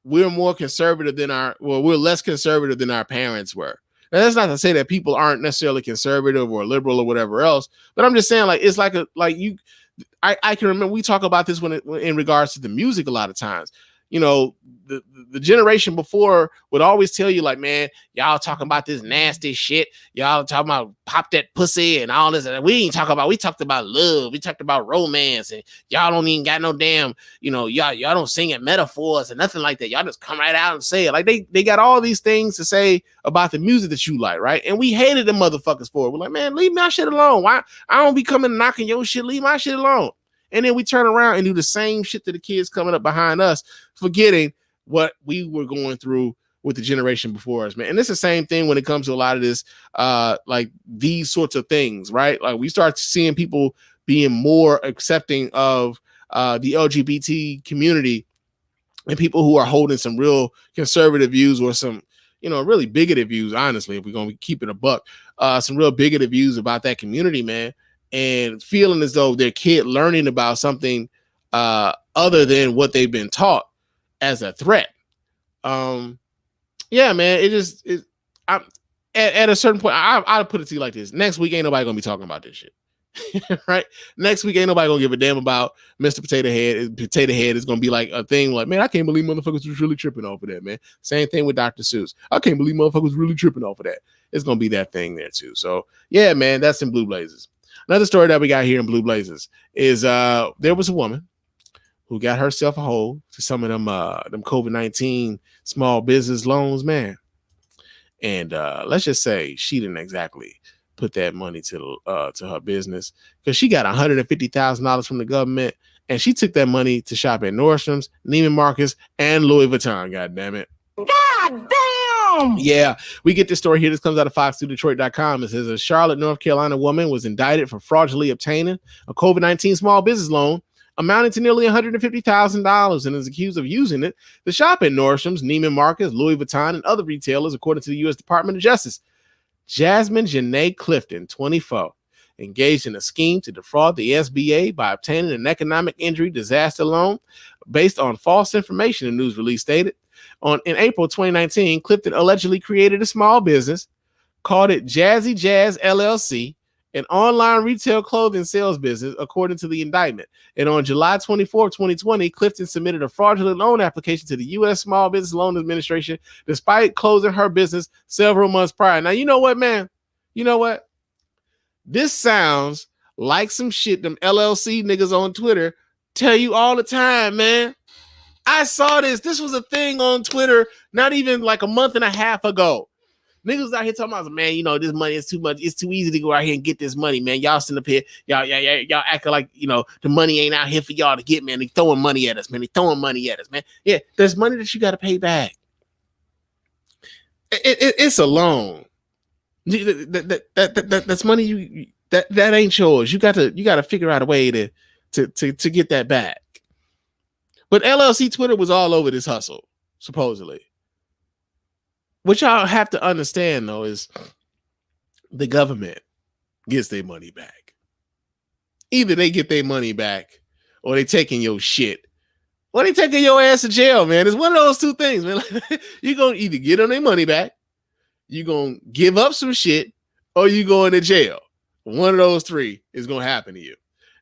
we're more conservative we're less conservative than our parents were. Now, that's not to say that people aren't necessarily conservative or liberal or whatever else, but I'm just saying, like, it's like I can remember we talk about this in regards to the music a lot of times. The generation before would always tell you, like, man, y'all talking about this nasty shit. Y'all talking about pop that pussy and all this. And we talked about love. We talked about romance. And y'all don't even got no damn, y'all don't sing in metaphors and nothing like that. Y'all just come right out and say it. Like, they got all these things to say about the music that you like, right? And we hated the motherfuckers for it. We're like, man, leave my shit alone. Why? I don't be coming knocking your shit. Leave my shit alone. And then we turn around and do the same shit to the kids coming up behind us, forgetting what we were going through with the generation before us, man. And it's the same thing when it comes to a lot of this, like these sorts of things, right? Like, we start seeing people being more accepting of the LGBT community and people who are holding some real conservative views or some, really bigoted views, honestly, if we're going to keep it a buck, some real bigoted views about that community, man. And feeling as though their kid learning about something other than what they've been taught as a threat. Yeah, man, at a certain point, I'll put it to you like this. Next week, ain't nobody gonna be talking about this shit. Right? Next week, ain't nobody gonna give a damn about Mr. Potato Head. Potato Head is gonna be like a thing like, man, I can't believe motherfuckers was really tripping off of that, man. Same thing with Dr. Seuss. I can't believe motherfuckers really tripping off of that. It's gonna be that thing there too. So yeah, man, that's in Blue Blazes. Another story that we got here in Blue Blazes is there was a woman who got herself a hold to some of them COVID-19 small business loans, man. And let's just say she didn't exactly put that money to her business, because she got $150,000 from the government, and she took that money to shop at Nordstrom's, Neiman Marcus, and Louis Vuitton. God damn it! God damn! Yeah, we get this story here. This comes out of Fox2Detroit.com. It says a Charlotte, North Carolina woman was indicted for fraudulently obtaining a COVID-19 small business loan amounting to nearly $150,000 and is accused of using it to shop at Nordstrom's, Neiman Marcus, Louis Vuitton, and other retailers, according to the U.S. Department of Justice. Jasmine Janae Clifton, 24, engaged in a scheme to defraud the SBA by obtaining an economic injury disaster loan based on false information, the news release stated. In April 2019, Clifton allegedly created a small business, called it Jazzy Jazz LLC, an online retail clothing sales business, according to the indictment. And on July 24, 2020, Clifton submitted a fraudulent loan application to the U.S. Small Business Loan Administration, despite closing her business several months prior. Now, you know what, man? You know what? This sounds like some shit them LLC niggas on Twitter tell you all the time, man. I saw this. This was a thing on Twitter not even like a month and a half ago. Niggas out here talking about, man, this money is too much. It's too easy to go out here and get this money, man. Y'all sitting up here, y'all acting like, the money ain't out here for y'all to get, man. They throwing money at us, man. man. Yeah, there's money that you got to pay back. It's a loan. That's money that ain't yours. You got to figure out a way to get that back. But LLC Twitter was all over this hustle, supposedly. What y'all have to understand, though, is the government gets their money back. Either they get their money back or they taking your shit What they taking your ass to jail, man? It's one of those two things, man. You're going to either get them their money back, you're going to give up some shit, or you going to jail. One of those three is going to happen to you.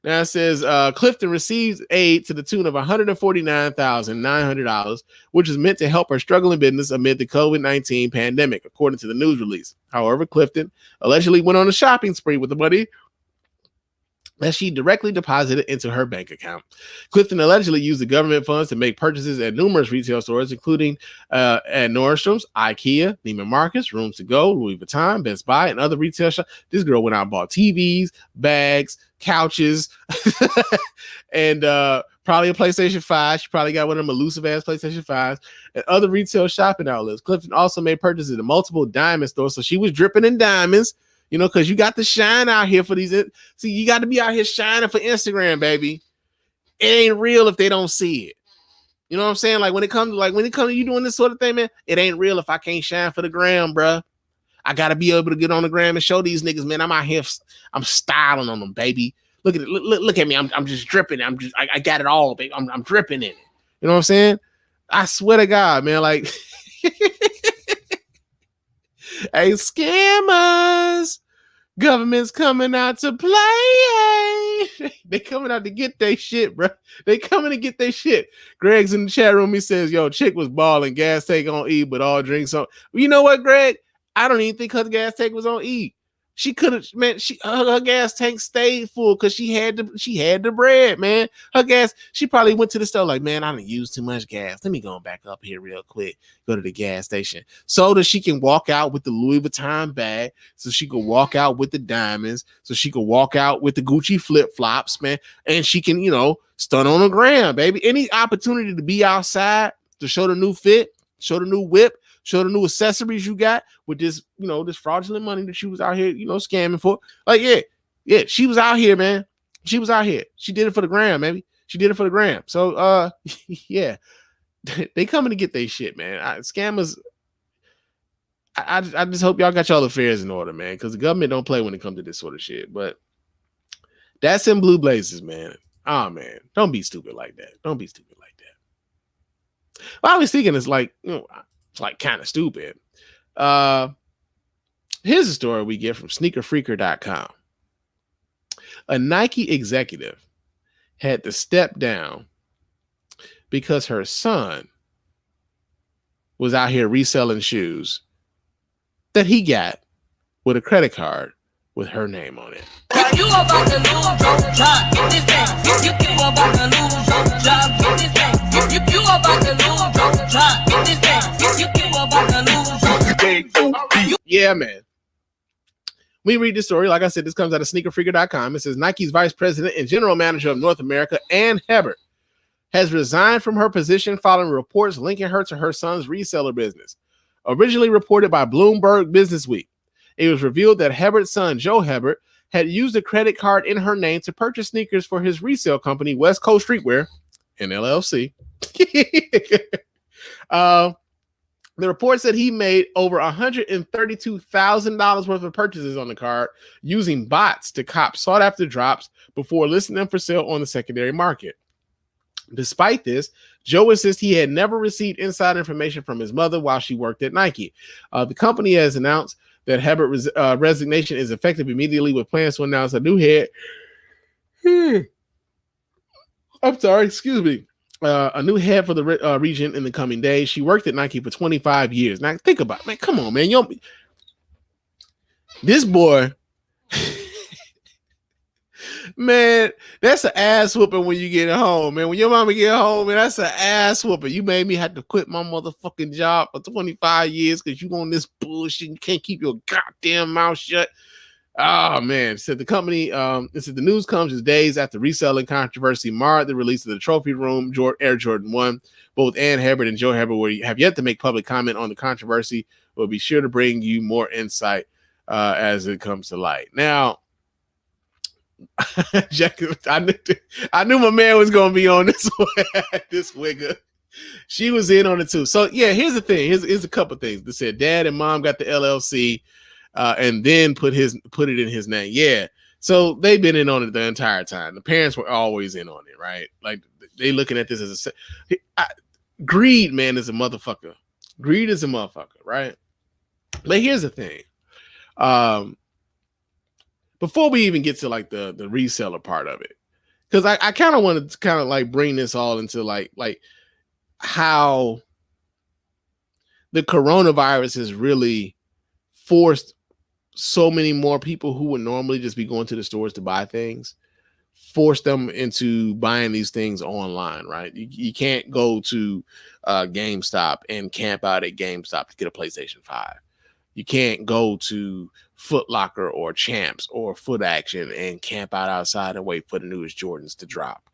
Now it says Clifton receives aid to the tune of $149,900, which is meant to help her struggling business amid the COVID-19 pandemic, according to the news release. However, Clifton allegedly went on a shopping spree with the money that she directly deposited into her bank account. Clifton allegedly used the government funds to make purchases at numerous retail stores, including at Nordstrom's, IKEA, Neiman Marcus, Rooms to Go, Louis Vuitton, Best Buy, and other retail shops. This girl went out and bought TVs, bags, couches, and probably a PlayStation 5. She probably got one of them elusive ass PlayStation 5s and other retail shopping outlets. Clifton also made purchases at multiple diamond stores, so she was dripping in diamonds. You know, because you got to shine out here for these. See, you got to be out here shining for Instagram, baby. It ain't real if they don't see it. You know what I'm saying? Like when it comes to you doing this sort of thing, man, it ain't real if I can't shine for the gram, bruh. I got to be able to get on the gram and show these niggas, man, I'm out here. I'm styling on them, baby. Look at it. Look at me. I'm just dripping. I got it all, baby. I'm dripping in it. You know what I'm saying? I swear to God, man, like. Hey, scammers, government's coming out to play. They coming out to get their shit, bro. They coming to get their shit. Greg's in the chat room. He says, yo, chick was balling, gas tank on E, but all drinks on. You know what, Greg? I don't even think her gas tank was on E. She could have, man. Her gas tank stayed full because she had the bread, man. Her gas. She probably went to the store like, man, I done used too much gas. Let me go back up here real quick. Go to the gas station so that she can walk out with the Louis Vuitton bag, so she could walk out with the diamonds, so she could walk out with the Gucci flip flops, man, and she can, you know, stun on the gram, baby. Any opportunity to be outside to show the new fit, show the new whip. Show the new accessories you got with this, you know, this fraudulent money that she was out here, you know, scamming for. Like, yeah, she was out here, man. She was out here. She did it for the gram, maybe. She did it for the gram. So, yeah, they coming to get their shit, man. Scammers. I just hope y'all got y'all affairs in order, man, because the government don't play when it comes to this sort of shit. But that's in blue blazes, man. Oh, man, don't be stupid like that. Don't be stupid like that. Well, I was thinking it's like, you know, it's like kind of stupid. Here's a story we get from sneakerfreaker.com. A Nike executive had to step down because her son was out here reselling shoes that he got with a credit card with her name on it. You about to lose your job, get this thing. You about to lose your job, get this thing. You about to lose your job, get this thing. You about to lose your. Yeah, man. We read this story. Like I said, this comes out of sneakerfreaker.com. It says Nike's vice president and general manager of North America, Ann Hebert, has resigned from her position following reports linking her to her son's reseller business. Originally reported by Bloomberg Businessweek, it was revealed that Hebert's son, Joe Hebert, had used a credit card in her name to purchase sneakers for his resale company, West Coast Streetwear, an LLC. The report said he made over $132,000 worth of purchases on the card using bots to cop sought-after drops before listing them for sale on the secondary market. Despite this, Joe insists he had never received inside information from his mother while she worked at Nike. The company has announced that Hebert's resignation is effective immediately, with plans to announce a new head. I'm sorry, excuse me. A new head for the region in the coming days. She worked at Nike for 25 years. Now, think about it, man. Come on, man. This boy, man, that's an ass whooping when you get home, man. When your mama get home, man, that's an ass whooping. You made me have to quit my motherfucking job for 25 years because you on this bullshit. You can't keep your goddamn mouth shut. Oh, man. Said the company, it said the news comes just days after reselling controversy marred the release of the Trophy Room Air Jordan 1. Both Ann Hebert and Joe Hebert have yet to make public comment on the controversy. We'll be sure to bring you more insight as it comes to light. Now, Jack, I knew my man was going to be on this this wigger. She was in on it too. So, yeah, here's the thing. Here's a couple things. They said dad and mom got the LLC. And then put it in his name. Yeah. So they've been in on it the entire time. The parents were always in on it, right? Like they looking at this as greed, man, is a motherfucker. Greed is a motherfucker, right? But here's the thing. Before we even get to like the reseller part of it, because I kind of want to kind of like bring this all into like how the coronavirus has really forced so many more people who would normally just be going to the stores to buy things, force them into buying these things online, right? You can't go to GameStop and camp out at GameStop to get a PlayStation 5. You can't go to Foot Locker or Champs or Foot Action and camp out outside and wait for the newest Jordans to drop.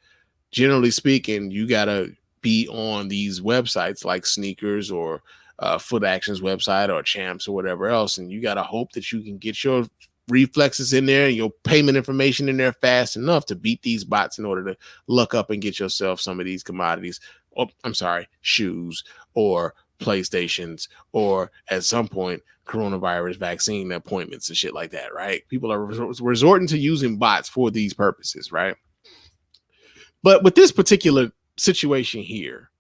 Generally speaking, you got to be on these websites like Sneakers or Foot Action's website or Champs or whatever else, and you got to hope that you can get your reflexes in there and your payment information in there fast enough to beat these bots in order to look up and get yourself some of these commodities. Oh, I'm sorry, shoes or PlayStations or at some point coronavirus vaccine appointments and shit like that, right? People are resorting to using bots for these purposes, right? But with this particular situation here,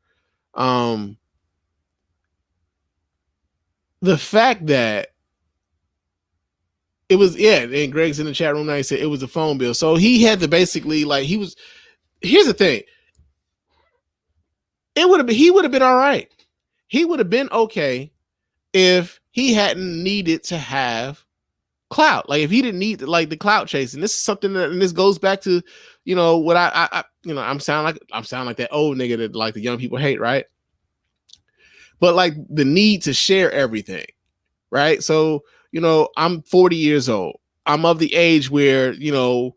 the fact that it was, yeah, and Greg's in the chat room now, he said it was a phone bill. So he had to basically, like, here's the thing. He would have been all right. He would have been okay if he hadn't needed to have clout. Like if he didn't need like the clout chase. And this is something that, and this goes back to, you know, what I'm sound like that old nigga that like the young people hate, right? But like the need to share everything, right? So, you know, I'm 40 years old. I'm of the age where, you know,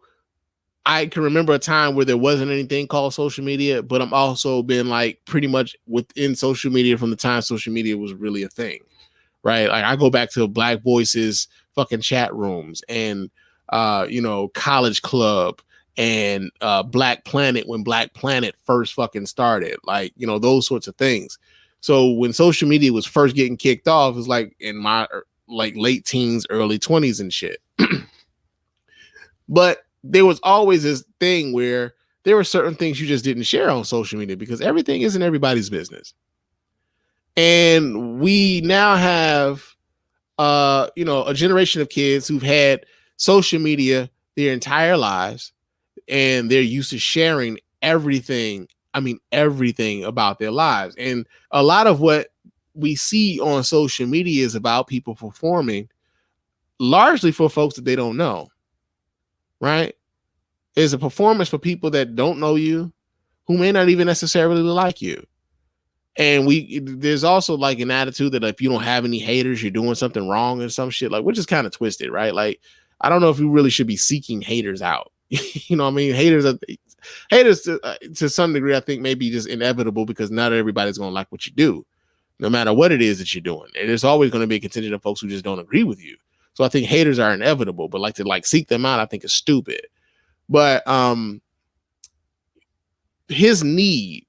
I can remember a time where there wasn't anything called social media, but I'm also been like pretty much within social media from the time social media was really a thing, right? Like I go back to Black Voices fucking chat rooms and, you know, College Club and Black Planet when Black Planet first fucking started, like, you know, those sorts of things. So when social media was first getting kicked off, it was like in my like late teens, early 20s and shit. But there was always this thing where there were certain things you just didn't share on social media because everything isn't everybody's business. And we now have, you know, a generation of kids who've had social media their entire lives and they're used to sharing everything. I mean, everything about their lives. And a lot of what we see on social media is about people performing largely for folks that they don't know, right? It's a performance for people that don't know you, who may not even necessarily like you. And there's also like an attitude that if you don't have any haters, you're doing something wrong or some shit, like, which is kind of twisted, right? Like, I don't know if you really should be seeking haters out. You know what I mean? Haters to some degree, I think maybe just inevitable because not everybody's going to like what you do, no matter what it is that you're doing. And there's always going to be a contingent of folks who just don't agree with you. So I think haters are inevitable, but like to like seek them out, I think is stupid. But his need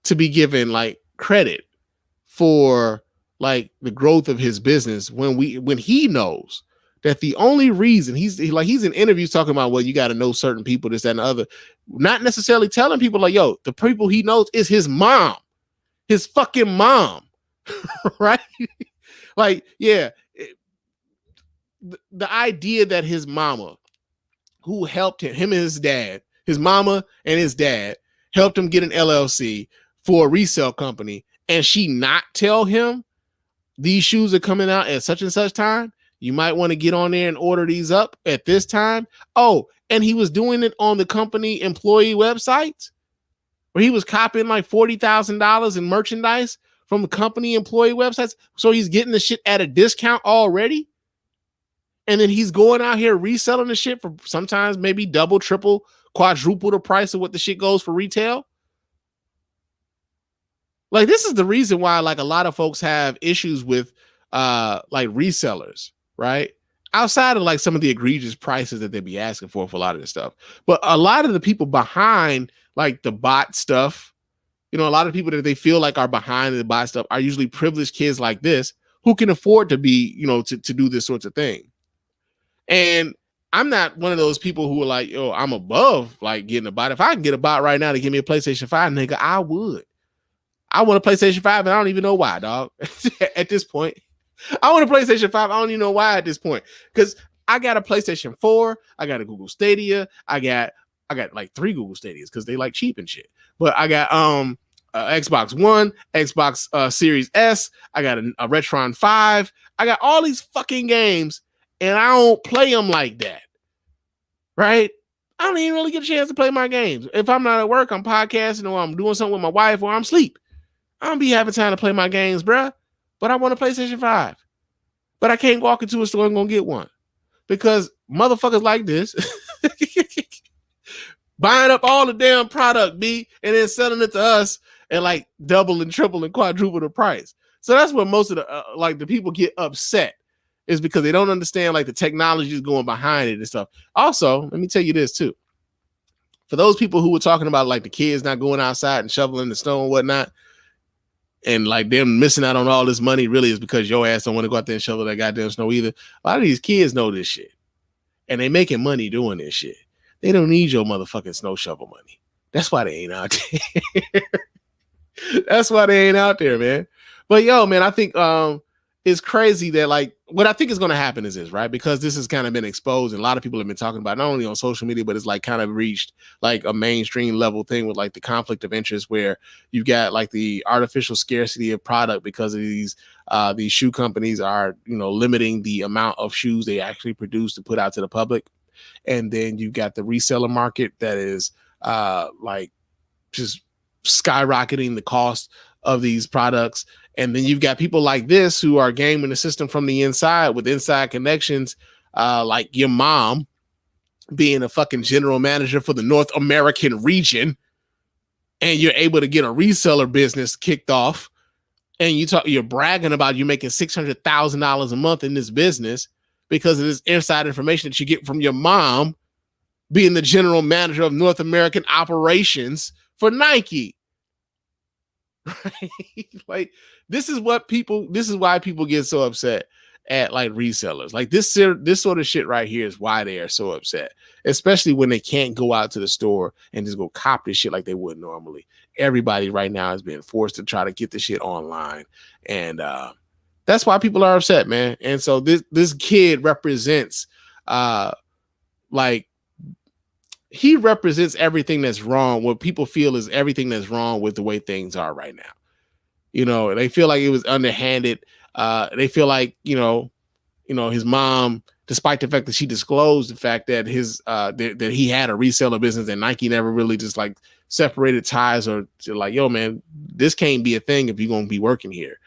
to be given like credit for like the growth of his business when he knows that the only reason he's in interviews talking about, well, you got to know certain people, this, that, and the other, not necessarily telling people like, yo, the people he knows is his mom, his fucking mom, right? Like, yeah, the idea that his mama, who helped him and his dad, his mama and his dad helped him get an LLC for a resale company, and she not tell him these shoes are coming out at such and such time. You might want to get on there and order these up at this time. Oh, and he was doing it on the company employee website where he was copying like $40,000 in merchandise from the company employee websites. So he's getting the shit at a discount already. And then he's going out here reselling the shit for sometimes maybe double, triple, quadruple the price of what the shit goes for retail. Like, this is the reason why like a lot of folks have issues with like resellers, right? Outside of like some of the egregious prices that they be asking for a lot of this stuff. But a lot of the people behind like the bot stuff, you know, a lot of people that they feel like are behind the bot stuff are usually privileged kids like this who can afford to be, you know, to do this sorts of thing. And I'm not one of those people who are like, yo, I'm above like getting a bot. If I can get a bot right now to give me a PlayStation 5, nigga, I would. I want a PlayStation 5 and I don't even know why, dog. At this point, I want a PlayStation 5. I don't even know why at this point. Because I got a PlayStation 4, I got a Google Stadia, I got like 3 Google Stadias because they like cheap and shit. But I got Xbox One, Xbox Series S, I got a Retron 5. I got all these fucking games and I don't play them like that. Right? I don't even really get a chance to play my games. If I'm not at work, I'm podcasting or I'm doing something with my wife or I'm asleep. I don't be having time to play my games, bruh. But I want a PlayStation 5. But I can't walk into a store and go get one. Because motherfuckers like this buying up all the damn product, B, and then selling it to us at like double and triple and quadruple the price. So that's where most of the the people get upset, is because they don't understand like the technology is going behind it and stuff. Also, let me tell you this too. For those people who were talking about like the kids not going outside and shoveling the snow and whatnot, and like them missing out on all this money really is because your ass don't want to go out there and shovel that goddamn snow either. A lot of these kids know this shit. And they making money doing this shit. They don't need your motherfucking snow shovel money. That's why they ain't out there. That's why they ain't out there, man. But yo, man, I think it's crazy that like what I think is going to happen is this, right? Because this has kind of been exposed and a lot of people have been talking about it, not only on social media, but it's like kind of reached like a mainstream level thing with like the conflict of interest where you've got like the artificial scarcity of product because of these shoe companies are, you know, limiting the amount of shoes they actually produce to put out to the public. And then you've got the reseller market that is like just skyrocketing the cost of these products. And then you've got people like this who are gaming the system from the inside with inside connections, like your mom being a fucking general manager for the North American region. And you're able to get a reseller business kicked off. And you're bragging about you making $600,000 a month in this business because of this inside information that you get from your mom being the general manager of North American operations for Nike. Right? Like this is why people get so upset at like resellers. Like this sort of shit right here is why they are so upset, especially when they can't go out to the store and just go cop this shit like they would normally. Everybody right now is being forced to try to get this shit online. And that's why people are upset, man. And so this kid represents he represents everything that's wrong. What people feel is everything that's wrong with the way things are right now. You know, they feel like it was underhanded. They feel like, you know, his mom, despite the fact that she disclosed the fact that that he had a reseller business and Nike never really just like separated ties or like, yo, man, this can't be a thing if you're going to be working here.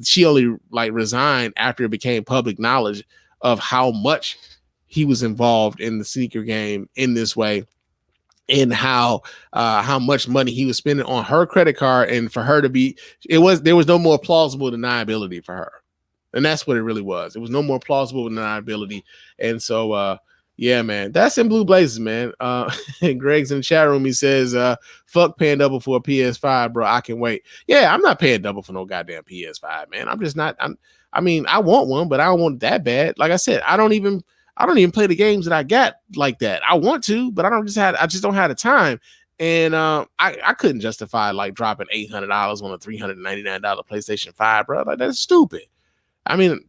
She only like resigned after it became public knowledge of how much he was involved in the sneaker game in this way, and how much money he was spending on her credit card, and for her to be, there was no more plausible deniability for her, and that's what it really was. It was no more plausible deniability, and so yeah, man, that's in Blue Blazes, man. And Greg's in the chat room. He says, "Fuck paying double for a PS5, bro. I can wait." Yeah, I'm not paying double for no goddamn PS5, man. I'm just not. I mean, I want one, but I don't want it that bad. Like I said, I don't even play the games that I got like that. I want to, but I just don't have the time. And I couldn't justify like dropping $800 on a $399 PlayStation 5, bro. Like that's stupid. I mean,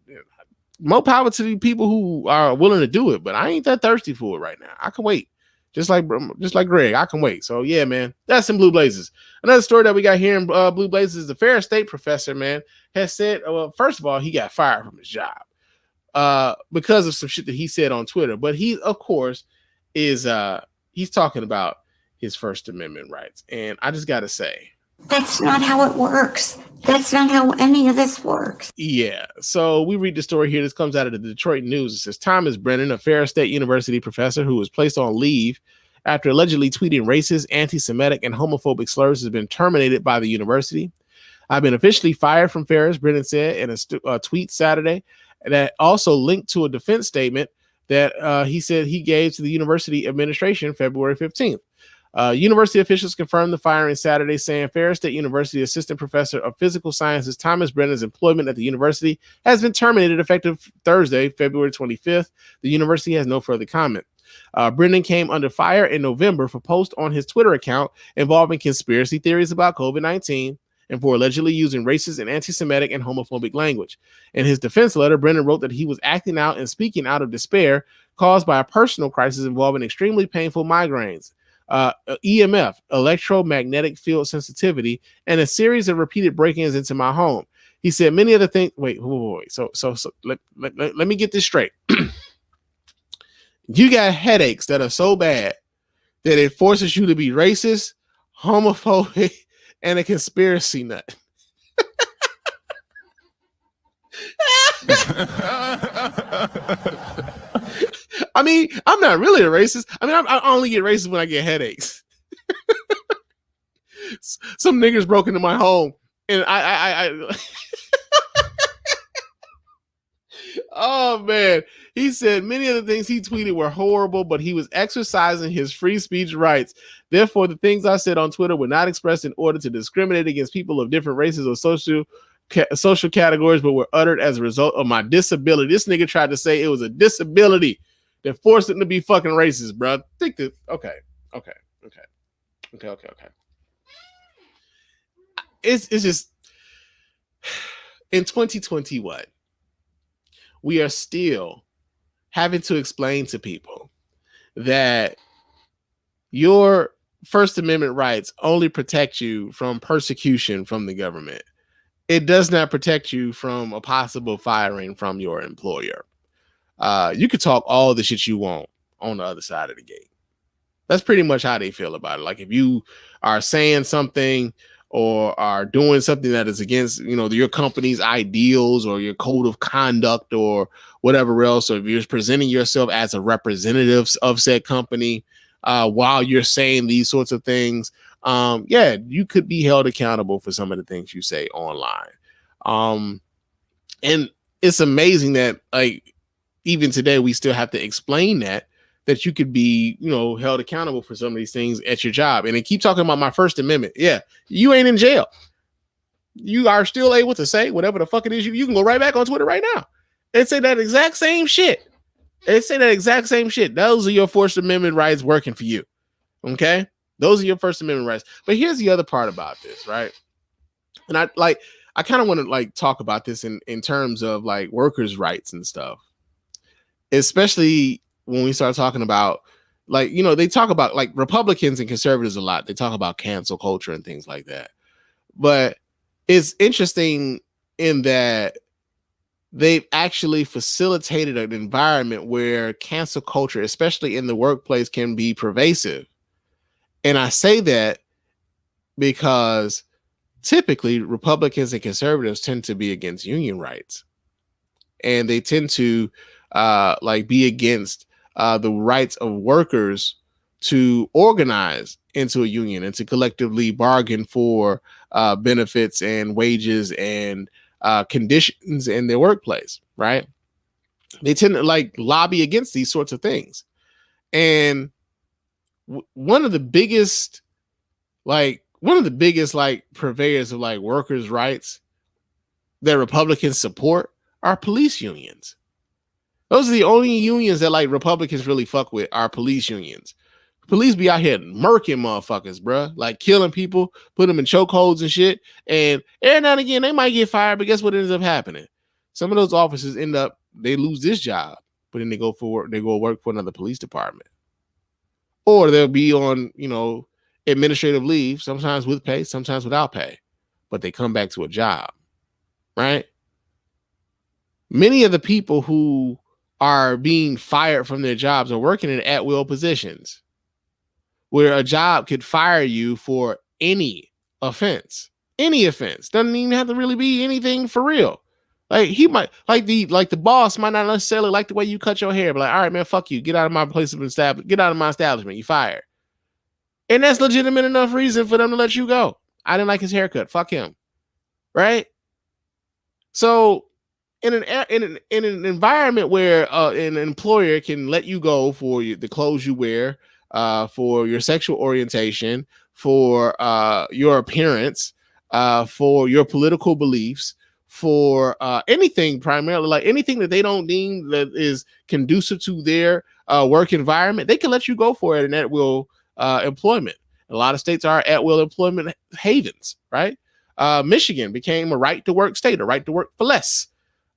more power to the people who are willing to do it, but I ain't that thirsty for it right now. I can wait. Just like Greg, I can wait. So yeah, man, that's in Blue Blazes. Another story that we got here in Blue Blazes is the Ferris State professor, man, has said, well, first of all, he got fired from his job because of some shit that he said on Twitter. But he, of course, is he's talking about his First Amendment rights. And I just got to say, that's not how it works. That's not how any of this works. Yeah. So we read the story here. This comes out of the Detroit News. It says Thomas Brennan, a Ferris State University professor who was placed on leave after allegedly tweeting racist, anti-Semitic, and homophobic slurs, has been terminated by the university. I've been officially fired from Ferris, Brennan said in a tweet Saturday that also linked to a defense statement that he said he gave to the university administration February 15th. University officials confirmed the firing Saturday, saying Ferris State University assistant professor of physical sciences Thomas Brennan's employment at the university has been terminated effective Thursday, February 25th. The university has no further comment. Brennan came under fire in November for posts on his Twitter account involving conspiracy theories about COVID-19 and for allegedly using racist and anti-Semitic and homophobic language. In his defense letter, Brennan wrote that he was acting out and speaking out of despair caused by a personal crisis involving extremely painful migraines, EMF, electromagnetic field sensitivity, and a series of repeated break-ins into my home. He said many of the things. Wait. So let me get this straight. You got headaches that are so bad that it forces you to be racist, homophobic, and a conspiracy nut. I mean, I'm not really a racist. I mean, I only get racist when I get headaches. Some niggers broke into my home, and I oh man, he said many of the things he tweeted were horrible, but he was exercising his free speech rights. Therefore, the things I said on Twitter were not expressed in order to discriminate against people of different races or social categories, but were uttered as a result of my disability. This nigga tried to say it was a disability that forced him to be fucking racist, bro. Think that. Okay. It's just in 2021, we are still having to explain to people that your First Amendment rights only protect you from persecution from the government. It does not protect you from a possible firing from your employer. You could talk all the shit you want on the other side of the gate. That's pretty much how they feel about it. Like if you are saying something or are doing something that is against, your company's ideals or your code of conduct or whatever else, or if you're presenting yourself as a representative of said company while you're saying these sorts of things, you could be held accountable for some of the things you say online. And it's amazing that even today we still have to explain that you could be, held accountable for some of these things at your job. And they keep talking about my First Amendment. Yeah, you ain't in jail. You are still able to say whatever the fuck it is. You can go right back on Twitter right now and say that exact same shit. Those are your First Amendment rights working for you. Okay? Those are your First Amendment rights. But here's the other part about this, right? And I kind of want to talk about this in terms of workers' rights and stuff. Especially when we start talking about they talk about Republicans and conservatives a lot. They talk about cancel culture and things like that. But it's interesting in that they've actually facilitated an environment where cancel culture, especially in the workplace, can be pervasive. And I say that because typically Republicans and conservatives tend to be against union rights. And they tend to be against the rights of workers to organize into a union and to collectively bargain for benefits and wages and conditions in their workplace, right? They tend to lobby against these sorts of things. And one of the biggest purveyors of workers' rights that Republicans support are police unions. Those are the only unions that Republicans really fuck with, are police unions. Police be out here murking motherfuckers, bruh. Killing people, put them in chokeholds and shit. And every now and again, they might get fired, but guess what ends up happening? Some of those officers they lose this job, but then they go work for another police department. Or they'll be on, administrative leave, sometimes with pay, sometimes without pay. But they come back to a job, right? Many of the people who are being fired from their jobs are working in at-will positions where a job could fire you for any offense. Doesn't even have to really be anything for real. He might the boss might not necessarily like the way you cut your hair, but all right, man, fuck you. Get out of my get out of my establishment. You fired. And that's legitimate enough reason for them to let you go. I didn't like his haircut. Fuck him. Right? So in an environment where an employer can let you go for the clothes you wear, for your sexual orientation, for your appearance, for your political beliefs, for anything, primarily like anything that they don't deem that is conducive to their work environment, they can let you go for it in at will employment. A lot of states are at will employment havens, right? Michigan became a right to work state, a right to work for less.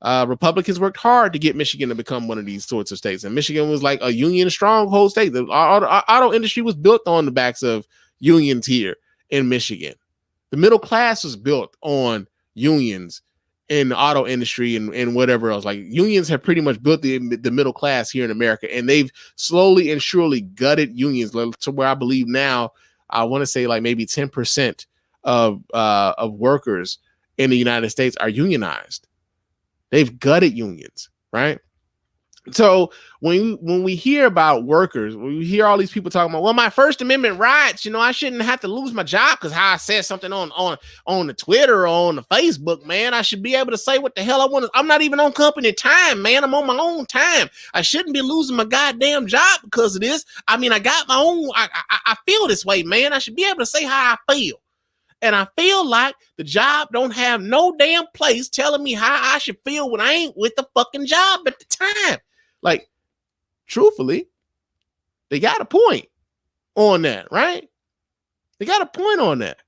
Republicans worked hard to get Michigan to become one of these sorts of states. And Michigan was like a union stronghold state. The auto industry was built on the backs of unions here in Michigan. The middle class was built on unions in the auto industry and whatever else. Like unions have pretty much built the middle class here in America, and they've slowly and surely gutted unions to where I believe now, I want to say like maybe 10% of workers in the United States are unionized. They've gutted unions, right? So when we hear about workers, when we hear all these people talking about, well, my First Amendment rights, I shouldn't have to lose my job because how I said something on the Twitter or on the Facebook, man. I should be able to say what the hell I want. I'm not even on company time, man. I'm on my own time. I shouldn't be losing my goddamn job because of this. I mean, I got my own. I feel this way, man. I should be able to say how I feel. And I feel like the job don't have no damn place telling me how I should feel when I ain't with the fucking job at the time. Like, truthfully, they got a point on that, right? They got a point on that.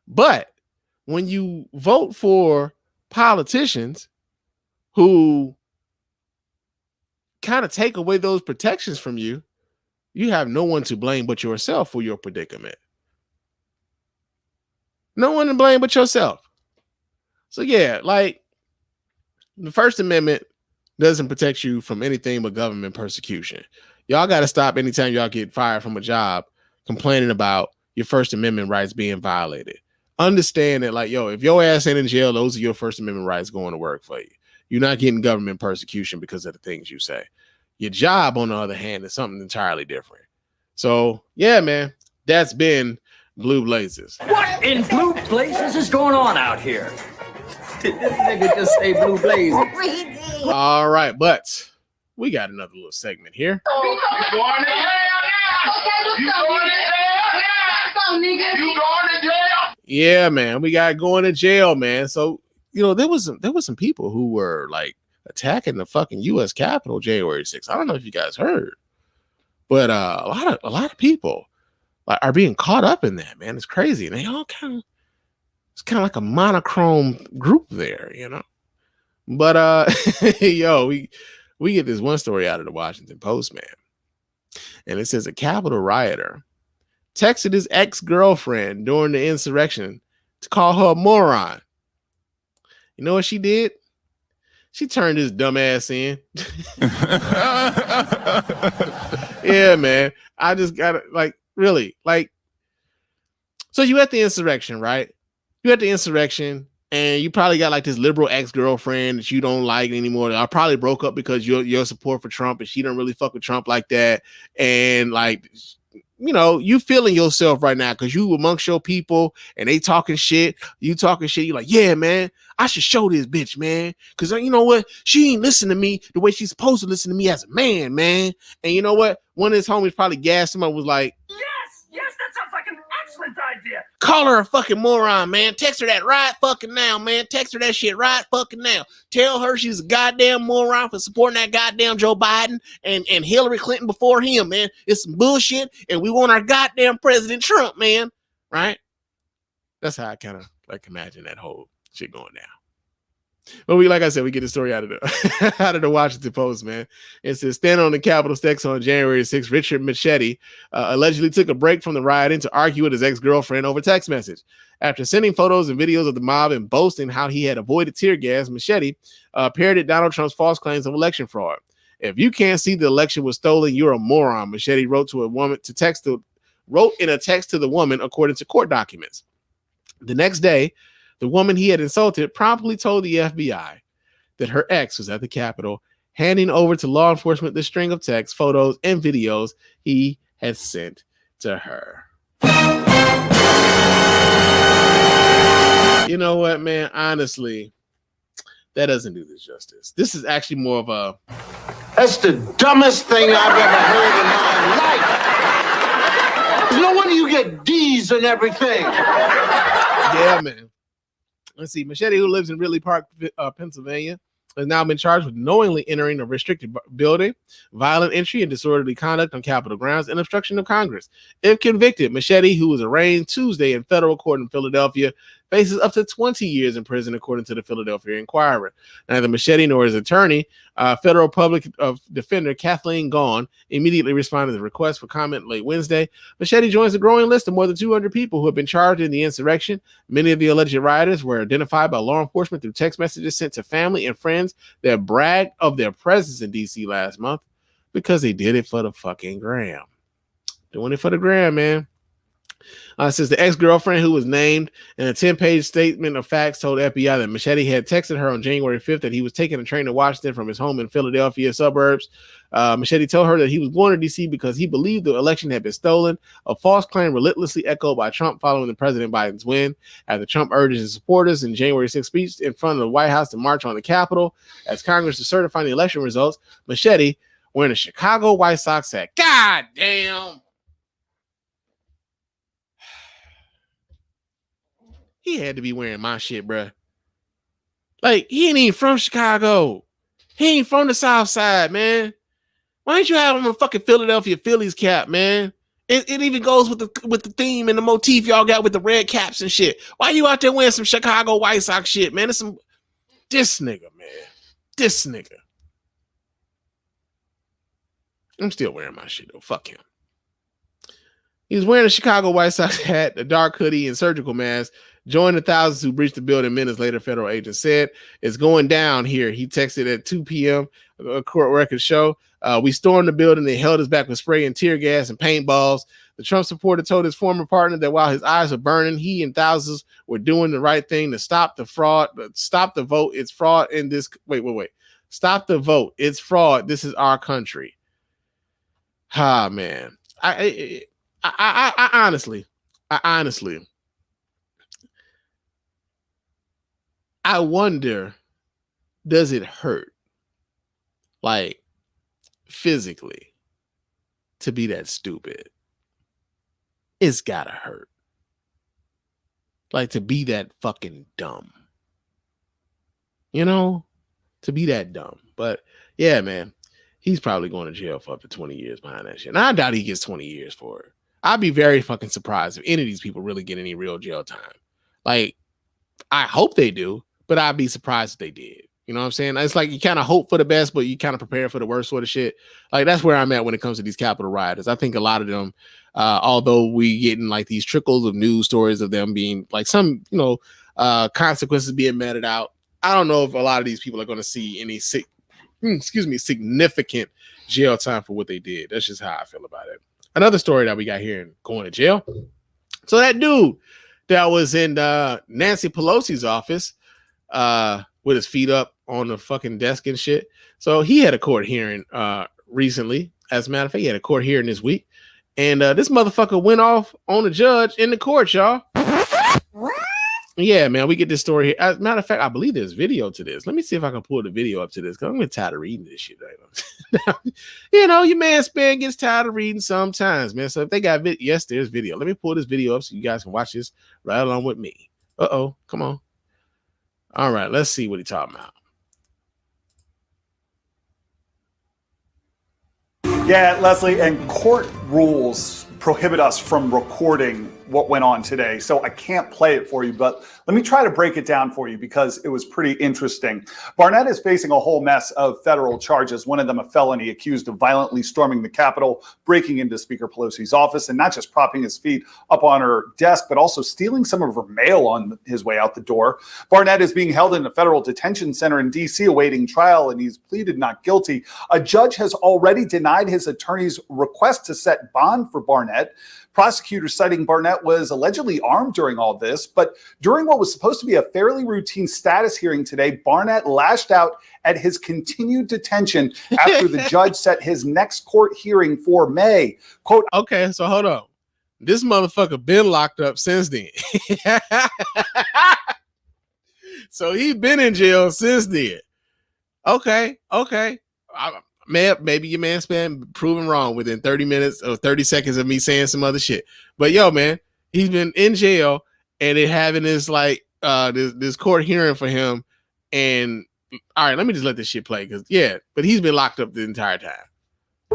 But when you vote for politicians who kind of take away those protections from you, you have no one to blame but yourself for your predicament. No one to blame but yourself. So yeah, like the First Amendment doesn't protect you from anything but government persecution. Y'all got to stop anytime y'all get fired from a job complaining about your First Amendment rights being violated. Understand that, like, yo, if your ass ain't in jail, those are your First Amendment rights going to work for you. You're not getting government persecution because of the things you say. Your job, on the other hand, is something entirely different. So, yeah, man, that's been Blue Blazes. What in blue blazes is going on out here? Did this nigga just say blue blazes? All right, but we got another little segment here. You going to jail? You going to jail? Yeah, man, we got going to jail, man. So, there was some people who were like attacking the fucking U.S. Capitol January 6th. I don't know if you guys heard, but a lot of people are being caught up in that, man. It's crazy. And they all it's kind of like a monochrome group there, But yo, we get this one story out of the Washington Post, man. And it says a Capitol rioter texted his ex-girlfriend during the insurrection to call her a moron. You know what she did? She turned his dumb ass in. Yeah, man. I just gotta really, so you at the insurrection, right? You at the insurrection, and you probably got like this liberal ex-girlfriend that you don't like anymore. I probably broke up because your support for Trump, and she don't really fuck with Trump like that. And you feeling yourself right now because you amongst your people and they talking shit. You talking shit. You're like, yeah, man, I should show this bitch, man. Because you know what? She ain't listen to me the way she's supposed to listen to me as a man, man. And you know what? One of his homies probably gassed him up, was like, Yes, that sounds like an excellent idea. call her a fucking moron, man. Text her that right fucking now, man. Text her that shit right fucking now. Tell her she's a goddamn moron for supporting that goddamn Joe Biden and Hillary Clinton before him, man. It's some bullshit, and we want our goddamn President Trump, man. Right? That's how I kind of imagine that whole shit going down. But like I said, we get the story out of the Washington Post, man. It says, standing on the Capitol steps on January 6th, Richard Machete allegedly took a break from the rioting to argue with his ex-girlfriend over text message. After sending photos and videos of the mob and boasting how he had avoided tear gas, Machete parroted Donald Trump's false claims of election fraud. If you can't see the election was stolen, you're a moron, Machete wrote to a woman wrote in a text to the woman, according to court documents. The next day, the woman he had insulted promptly told the FBI that her ex was at the Capitol, handing over to law enforcement the string of texts, photos, and videos he had sent to her. You know what, man? Honestly, that doesn't do this justice. This is actually more of a... That's the dumbest thing I've ever heard in my No wonder you get D's and everything. Yeah, man. Let's see. Machete, who lives in Ridley Park, Pennsylvania, has now been charged with knowingly entering a restricted building, violent entry and disorderly conduct on Capitol grounds, and obstruction of Congress. If convicted, Machete, who was arraigned Tuesday in federal court in Philadelphia, faces up to 20 years in prison, according to the Philadelphia Inquirer. Neither Machete nor his attorney, federal public defender Kathleen Gaughan, immediately responded to the request for comment late Wednesday. Machete joins a growing list of more than 200 people who have been charged in the insurrection. Many of the alleged rioters were identified by law enforcement through text messages sent to family and friends that bragged of their presence in D.C. last month because they did it for the fucking gram. Doing it for the gram, man. Says the ex-girlfriend, who was named in a 10-page statement of facts, told FBI that Machete had texted her on January 5th that he was taking a train to Washington from his home in Philadelphia suburbs. Machete told her that he was going to D.C. because he believed the election had been stolen, a false claim relentlessly echoed by Trump following the President Biden's win. After Trump urged his supporters in January 6th speech in front of the White House to march on the Capitol as Congress is certifying the election results, Machete, wearing a Chicago White Sox hat. God damn! He had to be wearing my shit, bruh. Like, he ain't even from Chicago. He ain't from the South Side, man. Why don't you have him a fucking Philadelphia Phillies cap, man? It even goes with the theme and the motif y'all got with the red caps and shit. Why you out there wearing some Chicago White Sox shit, man? This nigga, man. This nigga. I'm still wearing my shit, though. Fuck him. He was wearing a Chicago White Sox hat, a dark hoodie, and surgical mask. Joined the thousands who breached the building minutes later, federal agents said. It's going down here. He texted at 2 p.m. Court records show. We stormed the building. They held us back with spray and tear gas and paintballs. The Trump supporter told his former partner that while his eyes were burning, he and thousands were doing the right thing to stop the fraud, stop the vote. It's fraud in this. Wait. Stop the vote. It's fraud. This is our country. Ah, man. I honestly, I wonder, does it hurt, like, physically, to be that stupid? It's gotta hurt. Like, to be that fucking dumb. You know? To be that dumb. But, yeah, man, he's probably going to jail for up to 20 years behind that shit. And I doubt he gets 20 years for it. I'd be very fucking surprised if any of these people really get any real jail time. Like, I hope they do, but I'd be surprised if they did. You know what I'm saying? It's like you kind of hope for the best, but you kind of prepare for the worst sort of shit. Like, that's where I'm at when it comes to these Capitol rioters. I think a lot of them, although we getting like these trickles of news stories of them being like some, consequences being meted out, I don't know if a lot of these people are going to see any significant jail time for what they did. That's just how I feel about it. Another story that we got here in going to jail. So that dude that was in Nancy Pelosi's office with his feet up on the fucking desk and shit. So he had a court hearing recently. As a matter of fact, he had a court hearing this week. And this motherfucker went off on the judge in the court, y'all. What? Yeah, man, we get this story here. As a matter of fact, I believe there's video to this. Let me see if I can pull the video up to this, because I'm getting tired of reading this shit right now. Your man Spann gets tired of reading sometimes, man. So if they got yes, there's video. Let me pull this video up so you guys can watch this right along with me. Uh-oh, come on. All right, let's see what he's talking about. Yeah, Leslie, and court rules prohibit us from recording what went on today, so I can't play it for you, but let me try to break it down for you because it was pretty interesting. Barnett is facing a whole mess of federal charges, one of them a felony, accused of violently storming the Capitol, breaking into Speaker Pelosi's office, and not just propping his feet up on her desk, but also stealing some of her mail on his way out the door. Barnett is being held in a federal detention center in D.C. awaiting trial, and he's pleaded not guilty. A judge has already denied his attorney's request to set bond for Barnett. Prosecutors citing Barnett was allegedly armed during all this, but during what was supposed to be a fairly routine status hearing today, Barnett lashed out at his continued detention after the judge set his next court hearing for May. Quote, okay, so hold on. This motherfucker been locked up since then. So he been in jail since then. Okay. maybe your man Spann proven wrong within 30 minutes or 30 seconds of me saying some other shit. But yo, man, he's been in jail and they're having this like this court hearing for him. And all right, let me just let this shit play but he's been locked up the entire time.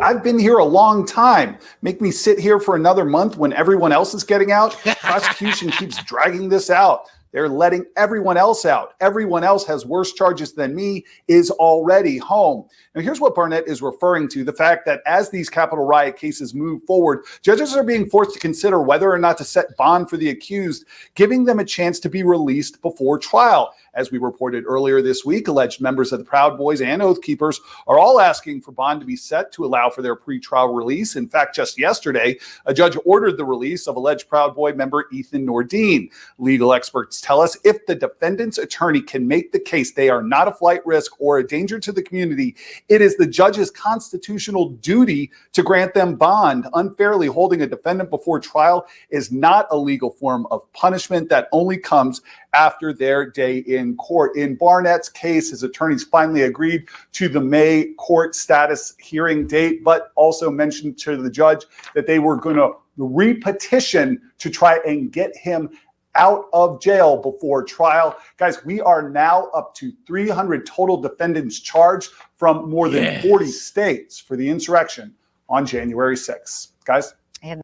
I've been here a long time. Make me sit here for another month when everyone else is getting out? Prosecution keeps dragging this out. They're letting everyone else out. Everyone else has worse charges than me, is already home. Now, here's what Barnett is referring to, the fact that as these Capitol riot cases move forward, judges are being forced to consider whether or not to set bond for the accused, giving them a chance to be released before trial. As we reported earlier this week, alleged members of the Proud Boys and Oath Keepers are all asking for bond to be set to allow for their pretrial release. In fact, just yesterday, a judge ordered the release of alleged Proud Boy member Ethan Nordine. Legal experts tell us if the defendant's attorney can make the case they are not a flight risk or a danger to the community, it is the judge's constitutional duty to grant them bond. Unfairly holding a defendant before trial is not a legal form of punishment that only comes after their day in court. In Barnett's case, his attorneys finally agreed to the May court status hearing date, but also mentioned to the judge that they were going to repetition to try and get him out of jail before trial. Guys, we are now up to 300 total defendants charged from more than 40 states for the insurrection on January 6th. Guys?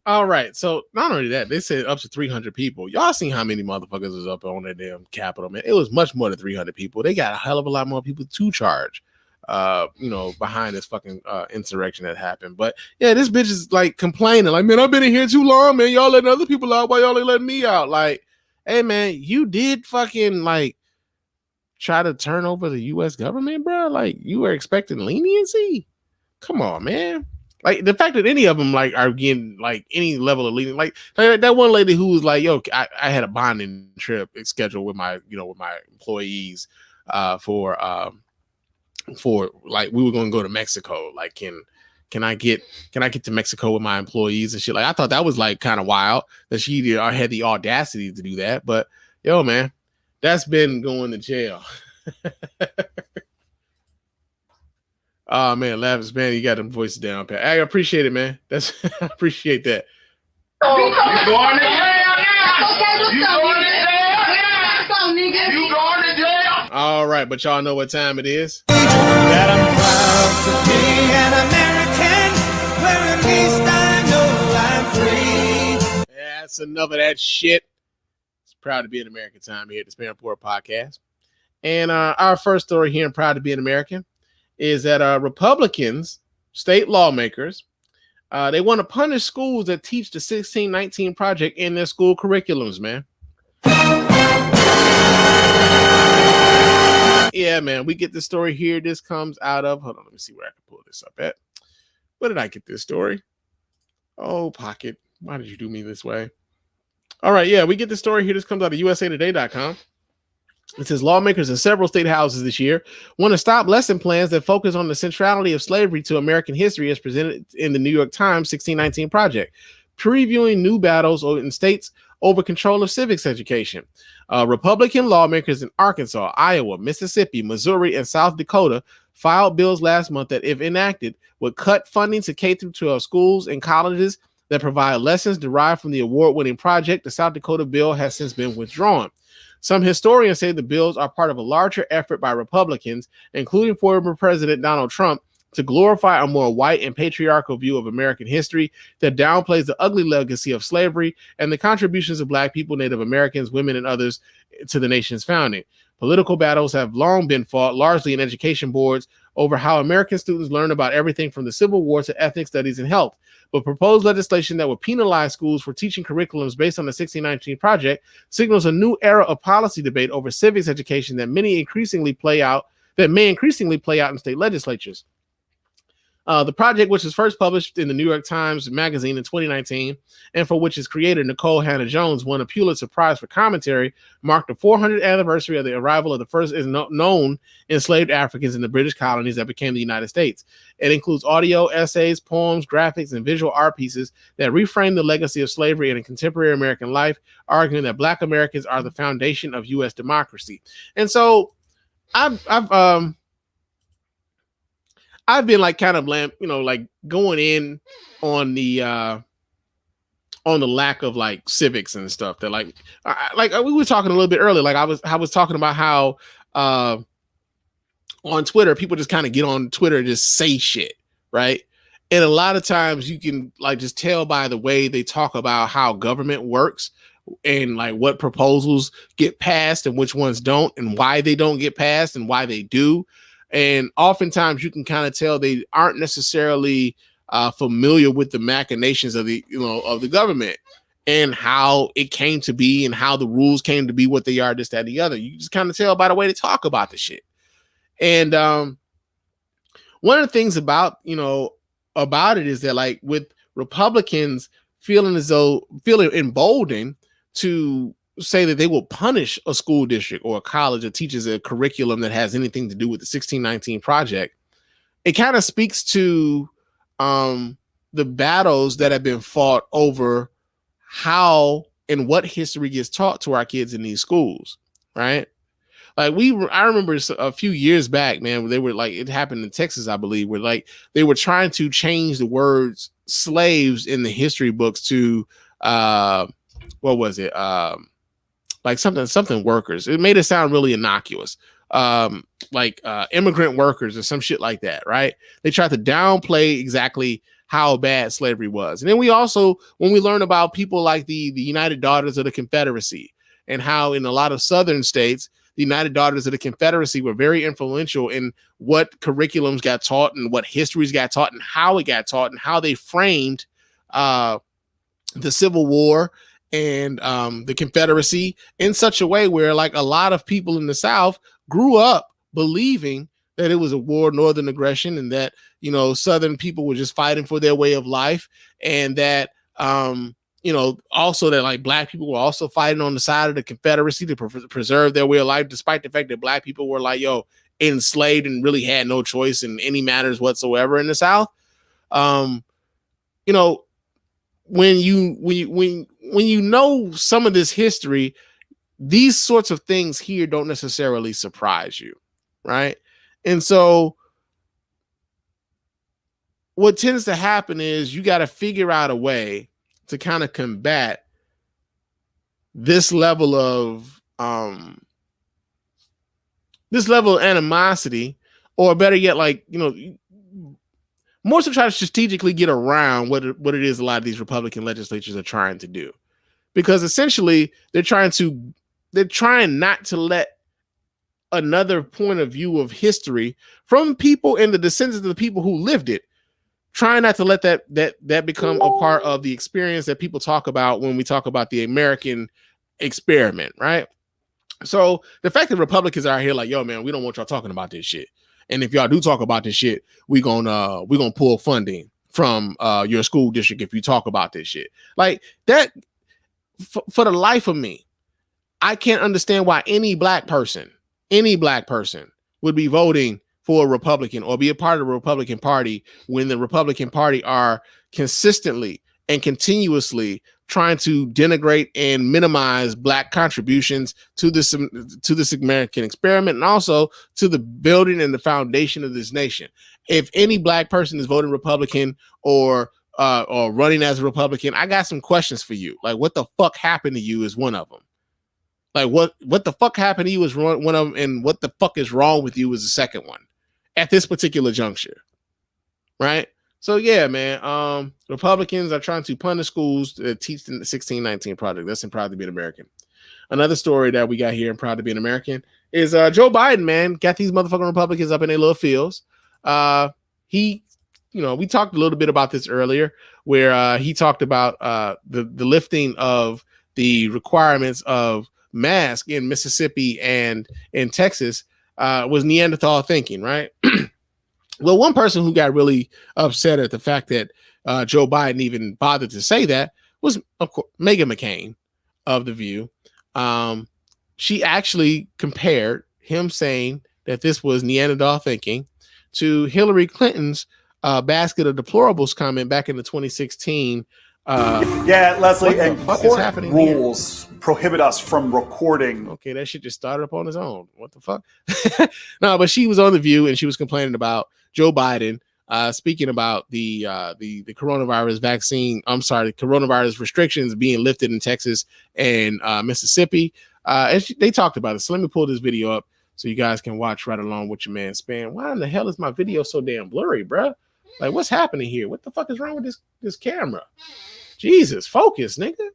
All right. So not only that, they said up to 300 people. Y'all seen how many motherfuckers was up on that damn Capitol, man. It was much more than 300 people. They got a hell of a lot more people to charge, behind this fucking insurrection that happened. But yeah, this bitch is like complaining, like, man, I've been in here too long, man. Y'all letting other people out. Why y'all ain't letting me out? Like, hey, man, you did fucking like try to turn over the U.S. government, bro. Like, you were expecting leniency? Come on, man. Like, the fact that any of them like are getting like any level of leniency, like that one lady who was like, yo, I had a bonding trip scheduled with my employees for like we were going to go to Mexico. Like, can I get to Mexico with my employees and shit? Like, I thought that was like kind of wild that she had the audacity to do that. But yo, man, that's been going to jail. Oh man, Lavis, man, you got them voices down, Pat. I appreciate it, man. I appreciate that. You going to jail now? You going to jail? You going to jail? All right, but y'all know what time it is. That I'm proud to be an American, where at least I know I'm free. Yeah, that's enough of that shit. It's Proud to be an American time here at the Spann Report podcast. And our first story here in Proud to be an American is that Republicans, state lawmakers, they want to punish schools that teach the 1619 Project in their school curriculums, man. Yeah, man, we get the story here. This comes out of, hold on, let me see where I can pull this up at. Where did I get this story? Oh, Pocket, why did you do me this way? All right, yeah, we get the story here. This comes out of usatoday.com. It says lawmakers in several state houses this year want to stop lesson plans that focus on the centrality of slavery to American history as presented in the New York Times 1619 Project, previewing new battles in states over control of civics education. Republican lawmakers in Arkansas, Iowa, Mississippi, Missouri, and South Dakota filed bills last month that, if enacted, would cut funding to K-12 schools and colleges that provide lessons derived from the award-winning project. The South Dakota bill has since been withdrawn. Some historians say the bills are part of a larger effort by Republicans, including former President Donald Trump, to glorify a more white and patriarchal view of American history that downplays the ugly legacy of slavery and the contributions of Black people, Native Americans, women, and others to the nation's founding. Political battles have long been fought, largely in education boards, over how American students learn about everything from the Civil War to ethnic studies and health. But proposed legislation that would penalize schools for teaching curriculums based on the 1619 Project signals a new era of policy debate over civics education that may increasingly play out in state legislatures. The project, which was first published in the New York Times Magazine in 2019, and for which its creator, Nicole Hannah-Jones, won a Pulitzer Prize for commentary, marked the 400th anniversary of the arrival of the first known enslaved Africans in the British colonies that became the United States. It includes audio, essays, poems, graphics, and visual art pieces that reframe the legacy of slavery in contemporary American life, arguing that Black Americans are the foundation of U.S. democracy. And so I I've been like kind of like going in on the lack of like civics and stuff that like we were talking a little bit earlier. Like I was talking about how on Twitter, people just kind of get on Twitter and just say shit, right? And a lot of times you can like just tell by the way they talk about how government works and like what proposals get passed and which ones don't and why they don't get passed and why they do. And oftentimes you can kind of tell they aren't necessarily familiar with the machinations of the government and how it came to be and how the rules came to be what they are, this, that, and the other. You just kind of tell by the way they talk about the shit. And one of the things about it is that like with Republicans feeling emboldened to say that they will punish a school district or a college that teaches a curriculum that has anything to do with the 1619 project, it kind of speaks to the battles that have been fought over how and what history gets taught to our kids in these schools, right? Like I remember a few years back, man, where they were like, it happened in Texas, I believe, where like they were trying to change the words slaves in the history books to what was it? Like something workers. It made it sound really innocuous. Like immigrant workers or some shit like that, right? They tried to downplay exactly how bad slavery was. And then we also, when we learn about people like the United Daughters of the Confederacy and how in a lot of southern states, the United Daughters of the Confederacy were very influential in what curriculums got taught and what histories got taught and how it got taught and how they framed the Civil War and the Confederacy in such a way where like a lot of people in the South grew up believing that it was a war of Northern aggression and that, Southern people were just fighting for their way of life. And that, also that like Black people were also fighting on the side of the Confederacy to preserve their way of life, despite the fact that Black people were like, enslaved and really had no choice in any matters whatsoever in the South. When you know some of this history, these sorts of things here don't necessarily surprise you, right? And so what tends to happen is you got to figure out a way to kind of combat this level of animosity, or better yet, like, more so try to strategically get around what it is a lot of these Republican legislatures are trying to do. Because essentially they're trying not to let another point of view of history from people and the descendants of the people who lived it, trying not to let that become a part of the experience that people talk about when we talk about the American experiment, right? So the fact that Republicans are here like, yo, man, we don't want y'all talking about this shit. And if y'all do talk about this shit, we're gonna pull funding from your school district if you talk about this shit. Like that, for the life of me, I can't understand why any black person would be voting for a Republican or be a part of the Republican Party when the Republican Party are consistently and continuously trying to denigrate and minimize Black contributions to this American experiment and also to the building and the foundation of this nation. If any Black person is voting Republican or running as a Republican, I got some questions for you. Like, what the fuck happened to you is one of them. Like, what the fuck happened to you is one of them, and what the fuck is wrong with you is the second one at this particular juncture, right? So yeah, man, Republicans are trying to punish schools that teach the 1619 project. That's in Proud to Be an American. Another story that we got here in Proud to Be an American is Joe Biden, man, got these motherfucking Republicans up in their little fields. We talked a little bit about this earlier, where he talked about the lifting of the requirements of masks in Mississippi and in Texas was Neanderthal thinking, right? Well, one person who got really upset at the fact that Joe Biden even bothered to say that was, of course, Meghan McCain of The View. She actually compared him saying that this was Neanderthal thinking to Hillary Clinton's basket of deplorables comment back in the 2016. Yeah, Leslie, and court rules prohibit us from recording. Okay, that shit just started up on its own. What the fuck? No, but she was on The View and she was complaining about Joe Biden speaking about the coronavirus vaccine. I'm sorry, the coronavirus restrictions being lifted in Texas and Mississippi. And they talked about it. So let me pull this video up so you guys can watch right along with your man Spann. Why in the hell is my video so damn blurry, bruh? Like, what's happening here? What the fuck is wrong with this camera? Jesus, focus, nigga.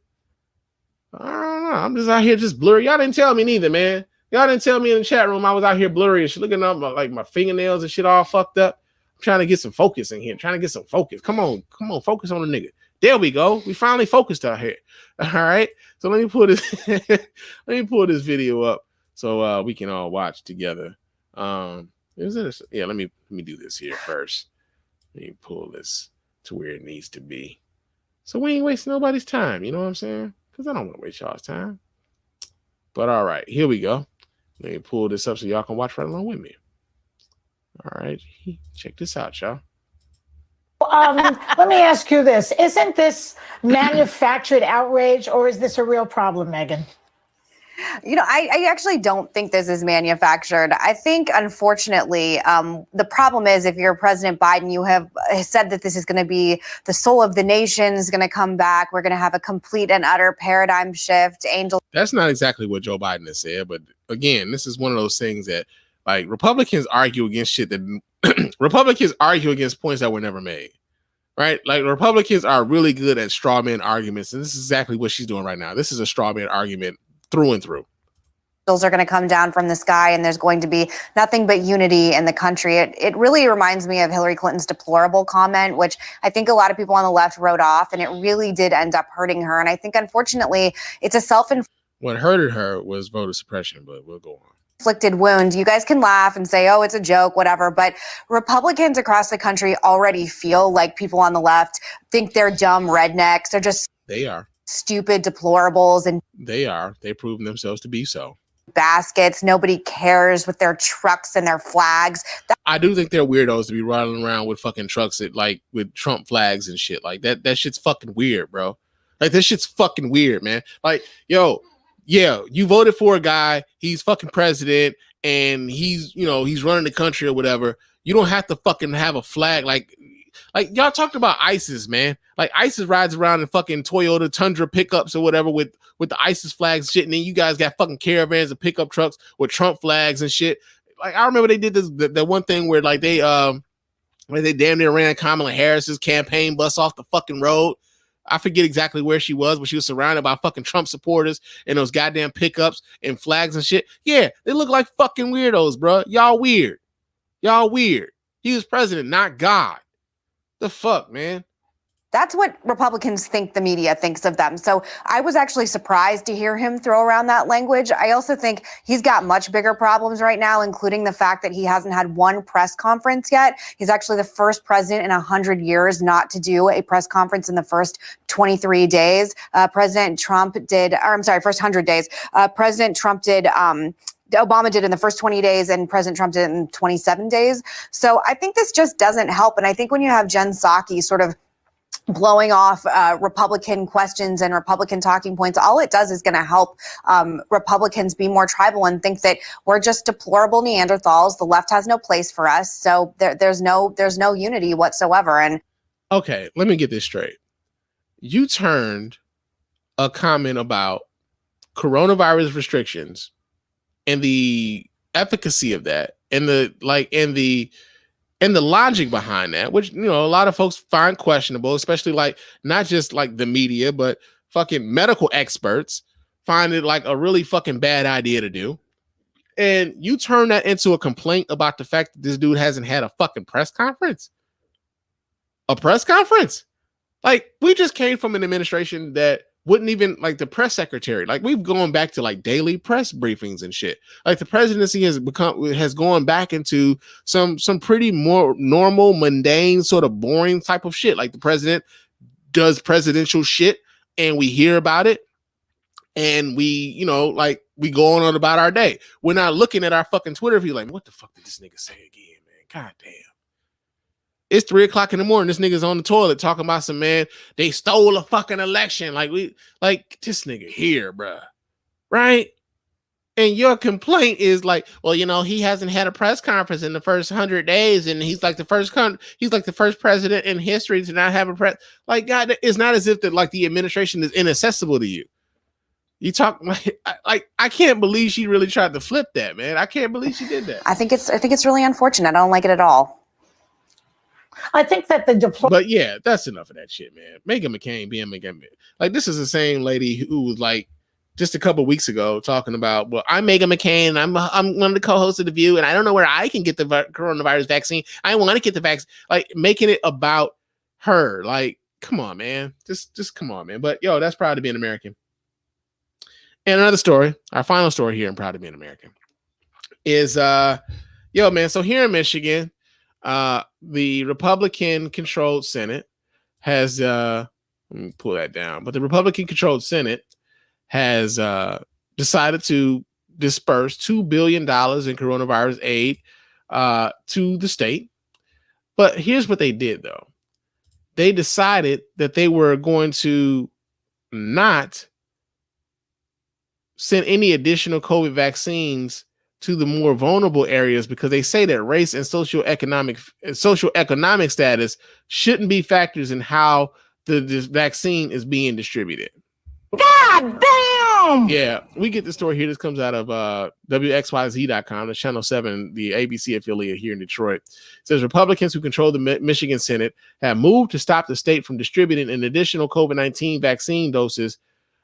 I don't know. I'm just out here just blurry. Y'all didn't tell me neither, man. Y'all didn't tell me in the chat room I was out here blurry and shit, looking up like my fingernails and shit all fucked up. I'm trying to get some focus in here. Trying to get some focus. Come on, focus on the nigga. There we go. We finally focused out here. All right. So let me pull this. Let me pull this video up so we can all watch together. Is it? Yeah. Let me do this here first. Let me pull this to where it needs to be, so we ain't wasting nobody's time. You know what I'm saying? Because I don't want to waste y'all's time. But all right, here we go. Let me pull this up so y'all can watch right along with me. All right, check this out, y'all. Let me ask you this. Isn't this manufactured outrage, or is this a real problem, Megan? You know, I actually don't think this is manufactured. I think, unfortunately, the problem is if you're President Biden, you have said that this is going to be the soul of the nation is going to come back. We're going to have a complete and utter paradigm shift. Angel. That's not exactly what Joe Biden has said. But again, this is one of those things that like Republicans argue against shit that Republicans argue against points that were never made. Right? Like Republicans are really good at straw man arguments. And this is exactly what she's doing right now. This is a straw man argument through and through. Are going to come down from the sky and there's going to be nothing but unity in the country. It really reminds me of Hillary Clinton's deplorable comment, which I think a lot of people on the left wrote off, and it really did end up hurting her. And I think, unfortunately, it's a what hurted her was voter suppression, but we'll go on. Inflicted wound. You guys can laugh and say, oh, it's a joke, whatever. But Republicans across the country already feel like people on the left think they're dumb rednecks. They're just they are stupid deplorables, and they've proven themselves to be so. Baskets. Nobody cares with their trucks and their flags. I do think they're weirdos to be riding around with fucking trucks that like with Trump flags and shit like that. That shit's fucking weird, bro. Like this shit's fucking weird, man. Like, yo, yeah, you voted for a guy, he's fucking president, and he's running the country or whatever. You don't have to fucking have a flag like y'all talked about ISIS, man. Like ISIS rides around in fucking Toyota Tundra pickups or whatever with the ISIS flags and shit, and then you guys got fucking caravans and pickup trucks with Trump flags and shit. Like I remember they did this that one thing where like they damn near ran Kamala Harris's campaign bus off the fucking road. I forget exactly where she was, but she was surrounded by fucking Trump supporters and those goddamn pickups and flags and shit. Yeah, they look like fucking weirdos, bro. Y'all weird. He was president, not God. The fuck, man. That's what Republicans think the media thinks of them. So I was actually surprised to hear him throw around that language. I also think he's got much bigger problems right now, including the fact that he hasn't had one press conference yet. He's actually the first president in 100 years not to do a press conference in the first 23 days. President Trump did, or I'm sorry, first 100 days. President Trump did, Obama did in the first 20 days and President Trump did in 27 days. So I think this just doesn't help. And I think when you have Jen Psaki sort of blowing off Republican questions and Republican talking points, all it does is going to help Republicans be more tribal and think that we're just deplorable Neanderthals. The left has no place for us. So there's no unity whatsoever. And okay, let me get this straight. You turned a comment about coronavirus restrictions and the efficacy of that and the logic behind that, which, you know, a lot of folks find questionable, especially like not just like the media, but fucking medical experts find it like a really fucking bad idea to do. And you turn that into a complaint about the fact that this dude hasn't had a fucking press conference. A press conference? Like, we just came from an administration that wouldn't even, like, the press secretary, like, we've gone back to like daily press briefings and shit. Like, the presidency has gone back into some pretty more normal, mundane, sort of boring type of shit. Like, the president does presidential shit and we hear about it and we, you know, like, we go on about our day. We're not looking at our fucking Twitter feed like, what the fuck did this nigga say again, man? God damn. It's 3 o'clock in the morning. This nigga's on the toilet talking about some, man, they stole a fucking election. Like, this nigga here, bruh. Right? And your complaint is like, well, he hasn't had a press conference in the first 100 days, and he's like the first president in history to not have a press. Like, God, it's not as if the administration is inaccessible to you. You talk like I can't believe she really tried to flip that, man. I can't believe she did that. I think it's really unfortunate. I don't like it at all. I think that But yeah, that's enough of that shit, man. Meghan McCain being Meghan. Like, this is the same lady who was like just a couple weeks ago talking about, well, I'm Meghan McCain. I'm one of the co-hosts of The View, and I don't know where I can get the coronavirus vaccine. I want to get the vaccine. Like, making it about her. Like, come on, man. Just come on, man. But yo, that's proud to be an American. And another story, our final story here in Proud to be an American, is yo, man. So here in Michigan, the Republican-controlled Senate has let me pull that down. But the Republican-controlled Senate has decided to disperse $2 billion in coronavirus aid to the state. But here's what they did, though. They decided that they were going to not send any additional COVID vaccines to the more vulnerable areas because they say that race and socioeconomic status shouldn't be factors in how this vaccine is being distributed. God damn! Yeah, we get the story here. This comes out of WXYZ.com, the Channel 7, the ABC affiliate here in Detroit. It says Republicans who control the Michigan Senate have moved to stop the state from distributing an additional COVID-19 vaccine doses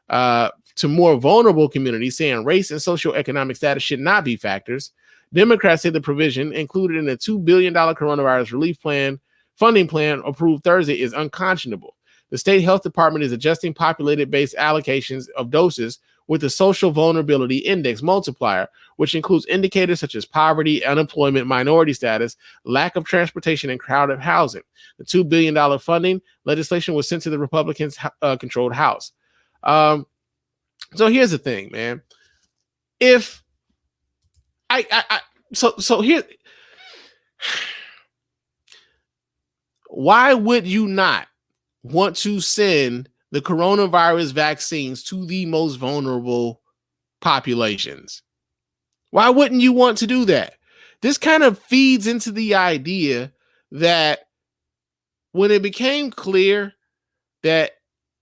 to more vulnerable communities, saying race and socioeconomic status should not be factors. Democrats say the provision included in the $2 billion coronavirus relief funding plan approved Thursday is unconscionable. The state health department is adjusting populated-based allocations of doses with the social vulnerability index multiplier, which includes indicators such as poverty, unemployment, minority status, lack of transportation, and crowded housing. The $2 billion funding legislation was sent to the Republicans controlled House. So here's the thing, man. If so here, why would you not want to send the coronavirus vaccines to the most vulnerable populations? Why wouldn't you want to do that? This kind of feeds into the idea that when it became clear that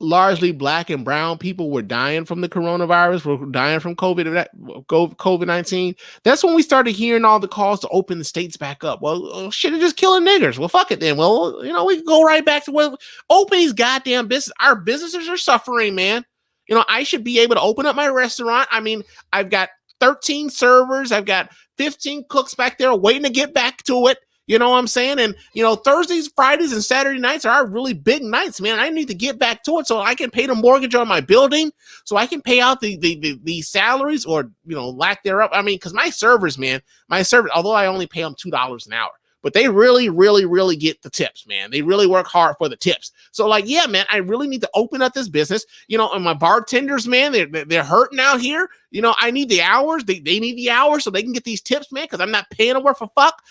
largely Black and brown people were dying from the coronavirus, were dying from COVID-19. That's when we started hearing all the calls to open the states back up. Well, shit, they're just killing niggers. Well, fuck it then. Well, we can go right back to open these goddamn business. Our businesses are suffering, man. I should be able to open up my restaurant. I mean, I've got 13 servers. I've got 15 cooks back there waiting to get back to it. You know what I'm saying? And, Thursdays, Fridays, and Saturday nights are really big nights, man. I need to get back to it so I can pay the mortgage on my building, so I can pay out the salaries or, lack thereof. I mean, because my servers, although I only pay them $2 an hour, but they really, really, really get the tips, man. They really work hard for the tips. So yeah, man, I really need to open up this business, and my bartenders, man, they're hurting out here. I need the hours. They need the hours so they can get these tips, man, because I'm not paying them worth a fuck.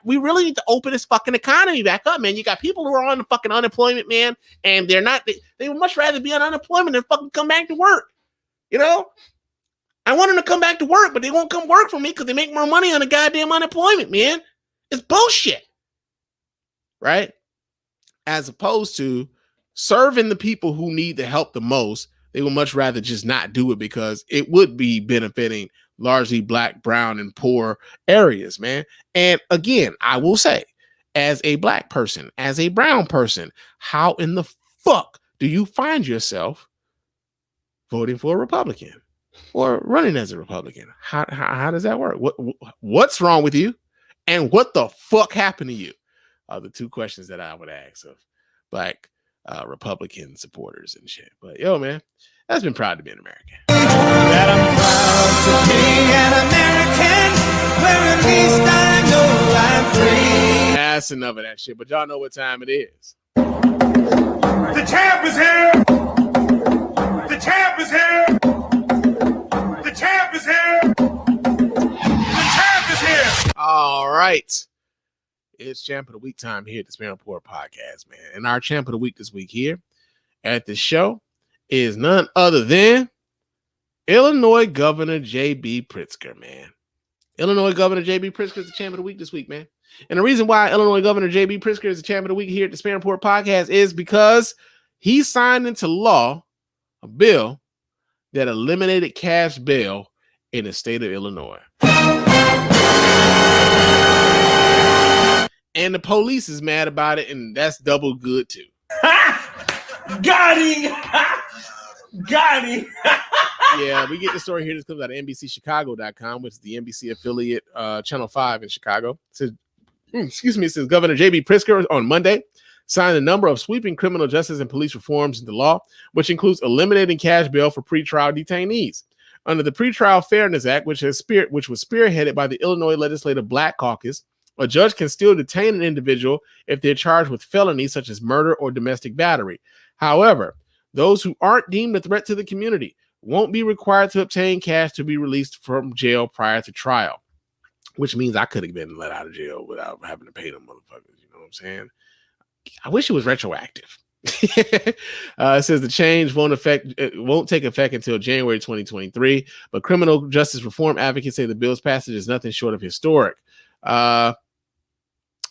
We really need to open this fucking economy back up, man. You got people who are on the fucking unemployment, man, and they would much rather be on unemployment than fucking come back to work. I want them to come back to work, but they won't come work for me because they make more money on the goddamn unemployment, man. It's bullshit. Right? As opposed to serving the people who need the help the most, they would much rather just not do it because it would be benefiting largely Black, brown, and poor areas, man. And again, I will say, as a Black person, as a brown person, how in the fuck do you find yourself voting for a Republican or running as a Republican? How does that work? What's wrong with you? And what the fuck happened to you? Are the two questions that I would ask of Black Republican supporters and shit. But yo, man, that's been proud to be an American. That I'm proud to be an American, where at least I know I'm free. That's enough of that shit, but y'all know what time it is. The champ is here! The champ is here! The champ is here! The champ is here! All right. It's Champ of the Week time here at the Spann Podcast, man. And our Champ of the Week this week here at the show is none other than Illinois Governor J.B. Pritzker, man. Illinois Governor J.B. Pritzker is the champ of the week this week, man. And the reason why Illinois Governor J.B. Pritzker is the champ of the week here at the Spann Report podcast is because he signed into law a bill that eliminated cash bail in the state of Illinois. And the police is mad about it, and that's double good too. Got him! Got him! Yeah, we get the story here. This comes out of NBCChicago.com, which is the NBC affiliate, Channel 5 in Chicago. It says Governor J.B. Pritzker on Monday signed a number of sweeping criminal justice and police reforms into law, which includes eliminating cash bail for pretrial detainees. Under the Pretrial Fairness Act, which was spearheaded by the Illinois Legislative Black Caucus, a judge can still detain an individual if they're charged with felonies such as murder or domestic battery. However, those who aren't deemed a threat to the community won't be required to obtain cash to be released from jail prior to trial, which means I could have been let out of jail without having to pay them motherfuckers. You know what I'm saying? I wish it was retroactive. It says the change won't take effect until January 2023, but criminal justice reform advocates say the bill's passage is nothing short of historic.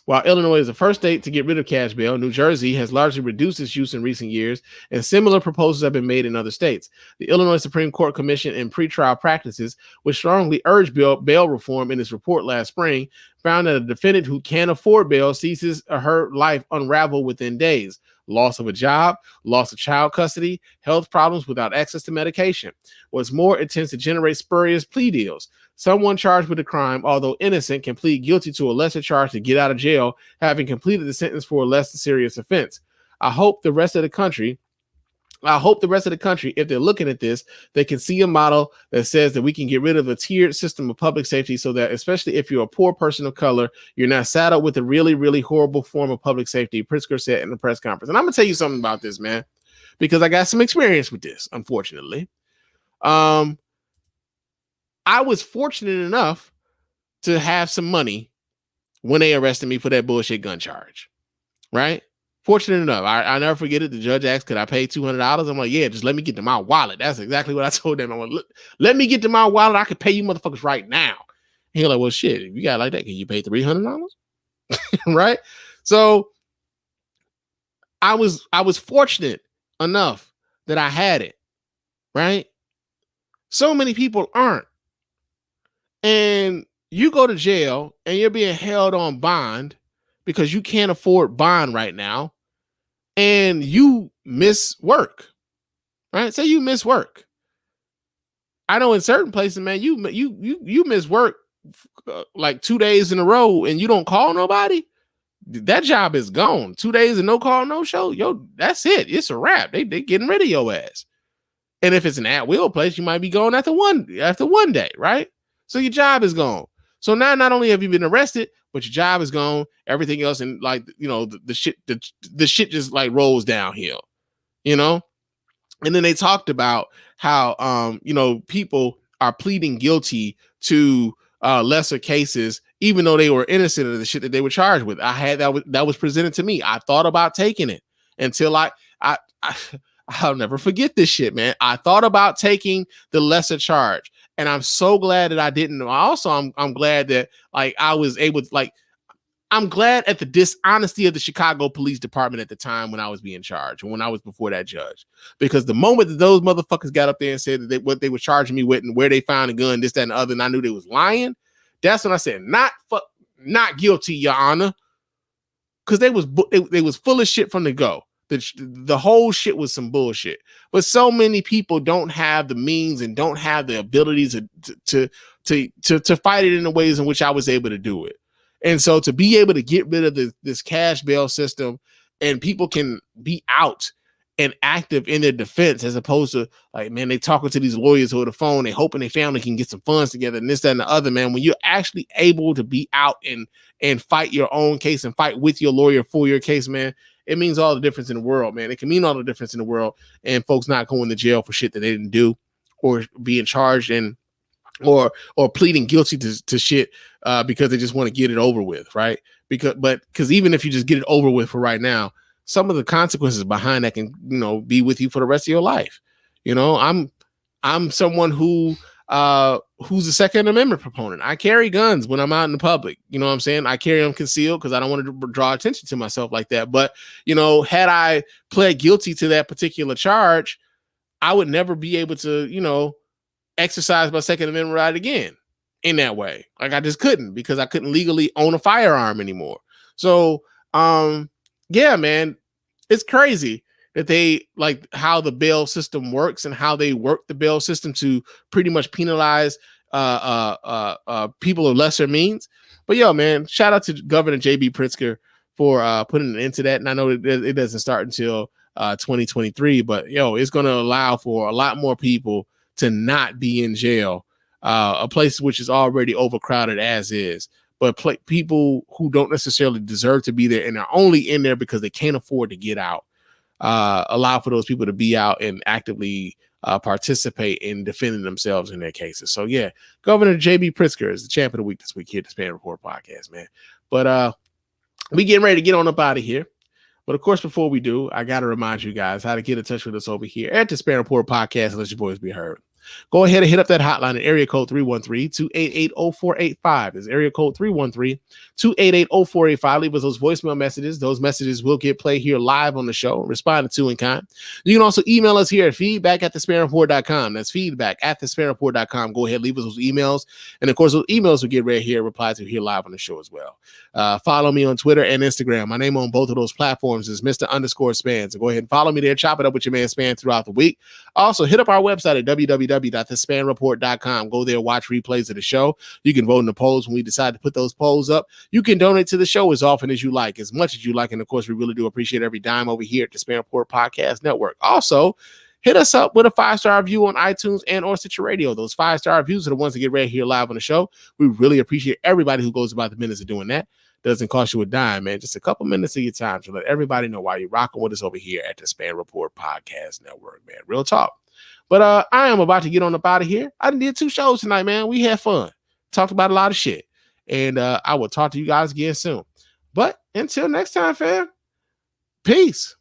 While Illinois is the first state to get rid of cash bail, New Jersey has largely reduced its use in recent years, and similar proposals have been made in other states. The Illinois Supreme Court Commission in Pretrial Practices, which strongly urged bail reform in its report last spring, found that a defendant who can't afford bail sees his or her life unravel within days. Loss of a job, loss of child custody, health problems without access to medication. What's more, it tends to generate spurious plea deals. Someone charged with a crime, although innocent, can plead guilty to a lesser charge to get out of jail, having completed the sentence for a less serious offense. I hope the rest of the country, if they're looking at this, they can see a model that says that we can get rid of a tiered system of public safety so that, especially if you're a poor person of color, you're not saddled with a really, really horrible form of public safety, Pritzker said in the press conference. And I'm going to tell you something about this, man, because I got some experience with this, unfortunately. I was fortunate enough to have some money when they arrested me for that bullshit gun charge, right? Fortunate enough. I never forget it. The judge asked, could I pay $200? I'm like, yeah, just let me get to my wallet. That's exactly what I told them. I'm like, let me get to my wallet. I can pay you motherfuckers right now. And he was like, well, shit, if you got it like that, can you pay $300? Right? So I was fortunate enough that I had it, right? So many people aren't. And you go to jail and you're being held on bond because you can't afford bond right now, and you miss work, right? Say you miss work. I know in certain places, man, you miss work like 2 days in a row and you don't call nobody. That job is gone. 2 days and no call, no show. Yo, that's it. It's a wrap. They getting rid of your ass. And if it's an at-will place, you might be going after one day, right? So your job is gone. So now not only have you been arrested, but your job is gone, everything else, and like, you know, the shit just like rolls downhill, you know? And then they talked about how you know, people are pleading guilty to lesser cases, even though they were innocent of the shit that they were charged with. I had that was presented to me. I thought about taking it until I'll never forget this shit, man. I thought about taking the lesser charge. And I'm so glad that I didn't. Also, I'm glad that like I was able to, like, I'm glad at the dishonesty of the Chicago Police Department at the time when I was being charged and when I was before that judge. Because the moment that those motherfuckers got up there and said that what they were charging me with and where they found a gun, this, that, and the other, and I knew they was lying, that's when I said, not guilty, Your Honor. Because they was full of shit from the go. The whole shit was some bullshit. But so many people don't have the means and don't have the abilities to fight it in the ways in which I was able to do it. And so to be able to get rid of this cash bail system and people can be out and active in their defense, as opposed to like, man, they talking to these lawyers over the phone, they hoping their family can get some funds together and this, that, and the other, man. When you're actually able to be out and fight your own case and fight with your lawyer for your case, man, it means all the difference in the world, man. It can mean all the difference in the world, and folks not going to jail for shit that they didn't do, or being charged and or pleading guilty to shit because they just want to get it over with, right? Because even if you just get it over with for right now, some of the consequences behind that can, you know, be with you for the rest of your life. You know, I'm someone who's a Second Amendment proponent. I carry guns when I'm out in the public. You know what I'm saying? I carry them concealed because I don't want to draw attention to myself like that. But, you know, had I pled guilty to that particular charge, I would never be able to, you know, exercise my Second Amendment right again in that way. Like I just couldn't, because I couldn't legally own a firearm anymore. So, yeah, man, it's crazy that they like how the bail system works and how they work the bail system to pretty much penalize people of lesser means. But yo, man, shout out to Governor J.B. Pritzker for putting an end to that. And I know it doesn't start until 2023, but yo, it's going to allow for a lot more people to not be in jail, a place which is already overcrowded as is. But people who don't necessarily deserve to be there and are only in there because they can't afford to get out, allow for those people to be out and actively participate in defending themselves in their cases. So yeah, Governor J.B. Pritzker is the champ of the week this week here at the Spann Report podcast, man. But we getting ready to get on up out of here. But of course, before we do, I got to remind you guys how to get in touch with us over here at the Spann Report podcast and let your voice be heard. Go ahead and hit up that hotline at area code 313-288-0485. It's area code 313-288-0485. Leave us those voicemail messages. Those messages will get played here live on the show, responded to in kind. You can also email us here at feedback@thespannreport.com. That's feedback@thespannreport.com. Go ahead, leave us those emails. And of course, those emails will get read here, replied to here live on the show as well. Follow me on Twitter and Instagram. My name on both of those platforms is Mr._Spann. So go ahead and follow me there. Chop it up with your man Spann throughout the week. Also, hit up our website at www.thespannreport.com. Go there, watch replays of the show. You can vote in the polls when we decide to put those polls up. You can donate to the show as often as you like, as much as you like. And of course, we really do appreciate every dime over here at the Spann Report Podcast Network. Also, hit us up with a 5-star review on iTunes and or Stitcher Radio. Those 5-star reviews are the ones that get read here live on the show. We really appreciate everybody who goes about the minutes of doing that. Doesn't cost you a dime, man. Just a couple minutes of your time to let everybody know why you're rocking with us over here at the Spann Report Podcast Network, man. Real talk. But I am about to get on up out of here. I did 2 shows tonight, man. We had fun. Talked about a lot of shit. And I will talk to you guys again soon. But until next time, fam, peace.